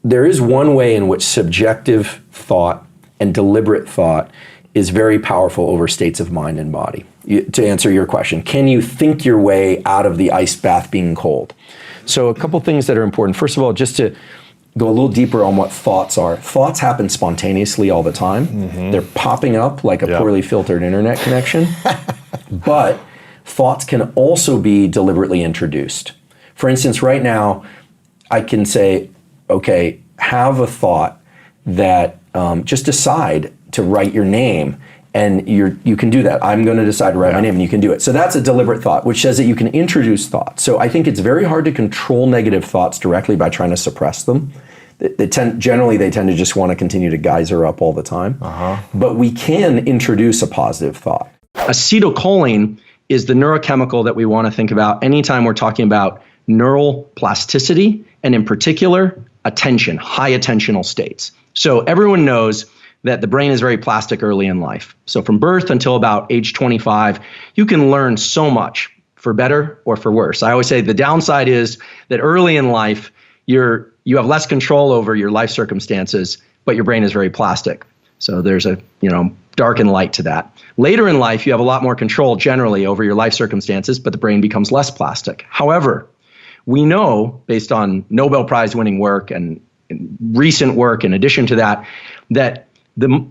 there is one way in which subjective thought and deliberate thought is very powerful over states of mind and body. To answer your question, can you think your way out of the ice bath being cold? So a couple things that are important. First of all, just to go a little deeper on what thoughts are. Thoughts happen spontaneously all the time. Mm-hmm. They're popping up like a poorly filtered internet connection. But thoughts can also be deliberately introduced. For instance, right now, I can say, okay, have a thought that just decide to write your name. And you can do that. I'm going to decide to write my name, and you can do it. So that's a deliberate thought, which says that you can introduce thoughts. So I think it's very hard to control negative thoughts directly by trying to suppress them. Generally, they tend to just want to continue to geyser up all the time. But we can introduce a positive thought. Acetylcholine is the neurochemical that we want to think about anytime we're talking about neural plasticity, and in particular, attention, high attentional states. So everyone knows that the brain is very plastic early in life. So from birth until about age 25, you can learn so much, for better or for worse. I always say the downside is that early in life, you have less control over your life circumstances, but your brain is very plastic. So there's a dark and light to that. Later in life, you have a lot more control generally over your life circumstances, but the brain becomes less plastic. However, we know, based on Nobel Prize winning work and recent work in addition to that, that the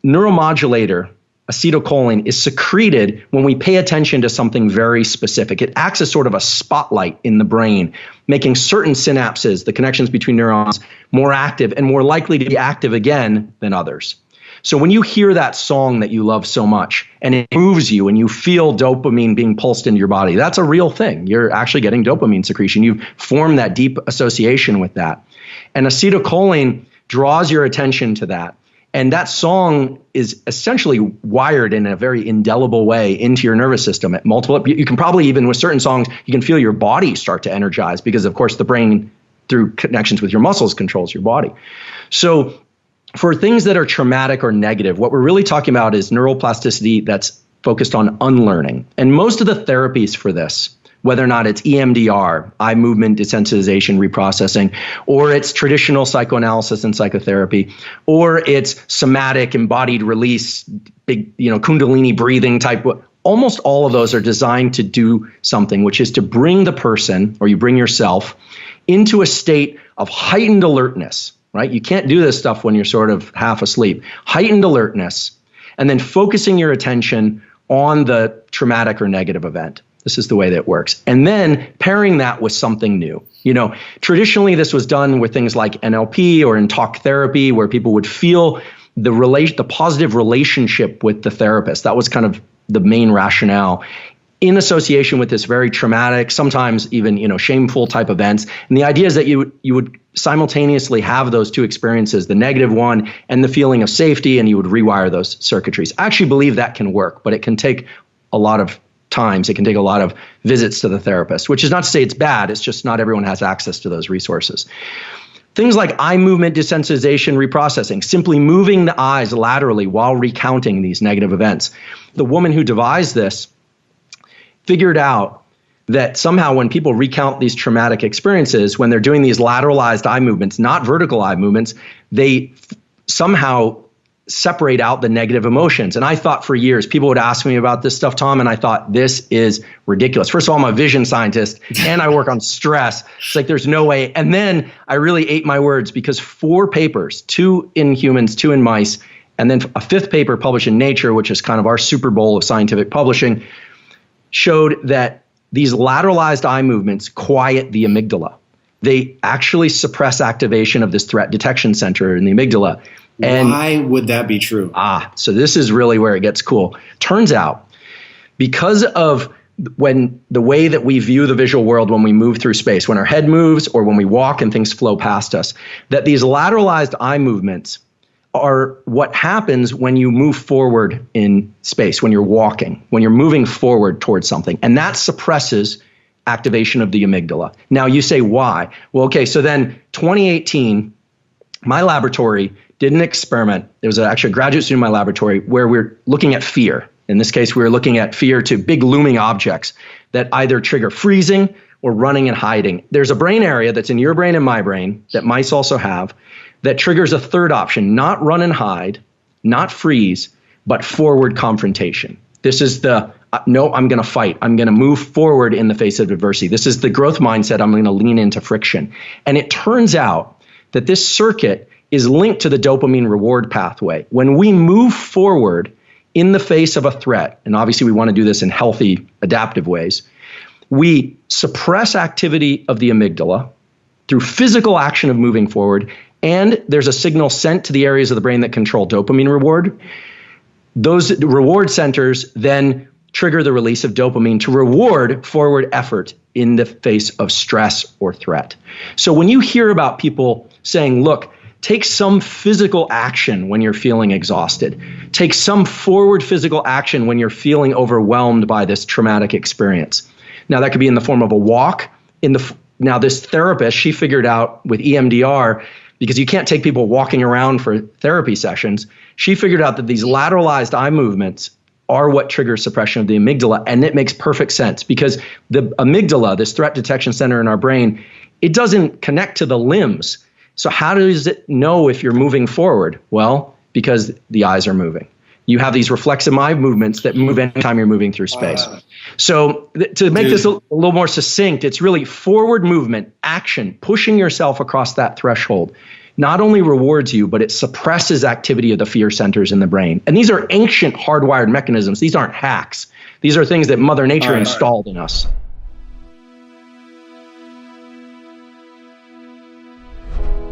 neuromodulator acetylcholine is secreted when we pay attention to something very specific. It acts as sort of a spotlight in the brain, making certain synapses, the connections between neurons, more active and more likely to be active again than others. So when you hear that song that you love so much and it moves you and you feel dopamine being pulsed into your body, that's a real thing. You're actually getting dopamine secretion. You've formed that deep association with that. And acetylcholine draws your attention to that. And that song is essentially wired in a very indelible way into your nervous system at multiple. You can probably even with certain songs, you can feel your body start to energize because, of course, the brain through connections with your muscles controls your body. So for things that are traumatic or negative, what we're really talking about is neuroplasticity that's focused on unlearning. And most of the therapies for this, whether or not it's EMDR, eye movement desensitization reprocessing, or it's traditional psychoanalysis and psychotherapy, or it's somatic embodied release, big, Kundalini breathing type, almost all of those are designed to do something, which is to bring the person, or you bring yourself, into a state of heightened alertness, right? You can't do this stuff when you're sort of half asleep. Heightened alertness, and then focusing your attention on the traumatic or negative event. This is the way that it works. And then pairing that with something new. Traditionally this was done with things like NLP or in talk therapy, where people would feel the positive relationship with the therapist. That was kind of the main rationale in association with this very traumatic, sometimes even, shameful type events. And the idea is that you would simultaneously have those two experiences, the negative one and the feeling of safety, and you would rewire those circuitries. I actually believe that can work, but it can take a lot of times. It can take a lot of visits to the therapist, which is not to say it's bad. It's just not everyone has access to those resources. Things like eye movement desensitization reprocessing, simply moving the eyes laterally while recounting these negative events. The woman who devised this figured out that somehow when people recount these traumatic experiences, when they're doing these lateralized eye movements, not vertical eye movements, they somehow separate out the negative emotions. And I thought for years, people would ask me about this stuff, Tom, and I thought this is ridiculous. First of all, I'm a vision scientist and I work on stress. It's like there's no way. And then I really ate my words because 4 papers, 2 in humans, 2 in mice, and then a 5th paper published in Nature, which is kind of our Super Bowl of scientific publishing, showed that these lateralized eye movements quiet the amygdala. They actually suppress activation of this threat detection center in the amygdala. And why would that be true? So this is really where it gets cool. Turns out, because of when the way that we view the visual world when we move through space, when our head moves or when we walk and things flow past us, that these lateralized eye movements are what happens when you move forward in space, when you're walking, when you're moving forward towards something. And that suppresses activation of the amygdala. Now you say, why? Well, okay, so then 2018, my laboratory did an experiment. There was actually a graduate student in my laboratory where we're looking at fear. In this case, we were looking at fear to big looming objects that either trigger freezing or running and hiding. There's a brain area that's in your brain and my brain that mice also have that triggers a third option, not run and hide, not freeze, but forward confrontation. This is the, no, I'm going to fight. I'm going to move forward in the face of adversity. This is the growth mindset. I'm going to lean into friction. And it turns out that this circuit is linked to the dopamine reward pathway. When we move forward in the face of a threat, and obviously we want to do this in healthy, adaptive ways, we suppress activity of the amygdala through physical action of moving forward, and there's a signal sent to the areas of the brain that control dopamine reward. Those reward centers then trigger the release of dopamine to reward forward effort in the face of stress or threat. So when you hear about people saying, look, take some physical action when you're feeling exhausted. Take some forward physical action when you're feeling overwhelmed by this traumatic experience. Now, that could be in the form of a walk. Now, this therapist, she figured out with EMDR, because you can't take people walking around for therapy sessions, she figured out that these lateralized eye movements are what triggers suppression of the amygdala. And it makes perfect sense because the amygdala, this threat detection center in our brain, it doesn't connect to the limbs. So how does it know if you're moving forward? Well, because the eyes are moving. You have these reflexive eye movements that move anytime you're moving through space. So to make this a little more succinct, it's really forward movement, action, pushing yourself across that threshold. not only rewards you, but it suppresses activity of the fear centers in the brain. And these are ancient hardwired mechanisms. These aren't hacks. These are things that Mother Nature installed in us.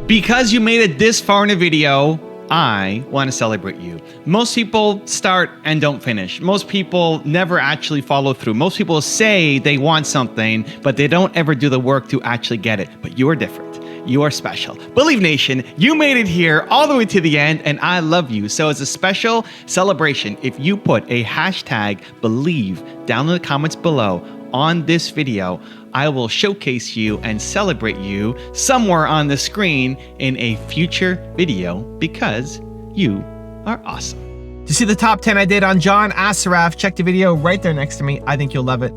Because you made it this far in a video, I want to celebrate you. Most people start and don't finish. Most people never actually follow through. Most people say they want something, but they don't ever do the work to actually get it. But you are different. You are special. Believe Nation, you made it here all the way to the end, and I love you. So as a special celebration, if you put a hashtag believe down in the comments below on this video, I will showcase you and celebrate you somewhere on the screen in a future video because you are awesome. To see the top 10 I did on John Assaraf, check the video right there next to me. I think you'll love it.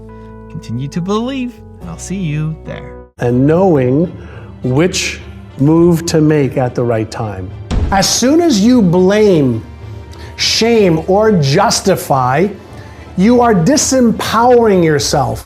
Continue to believe, and I'll see you there. And knowing which move to make at the right time. As soon as you blame, shame, or justify, you are disempowering yourself.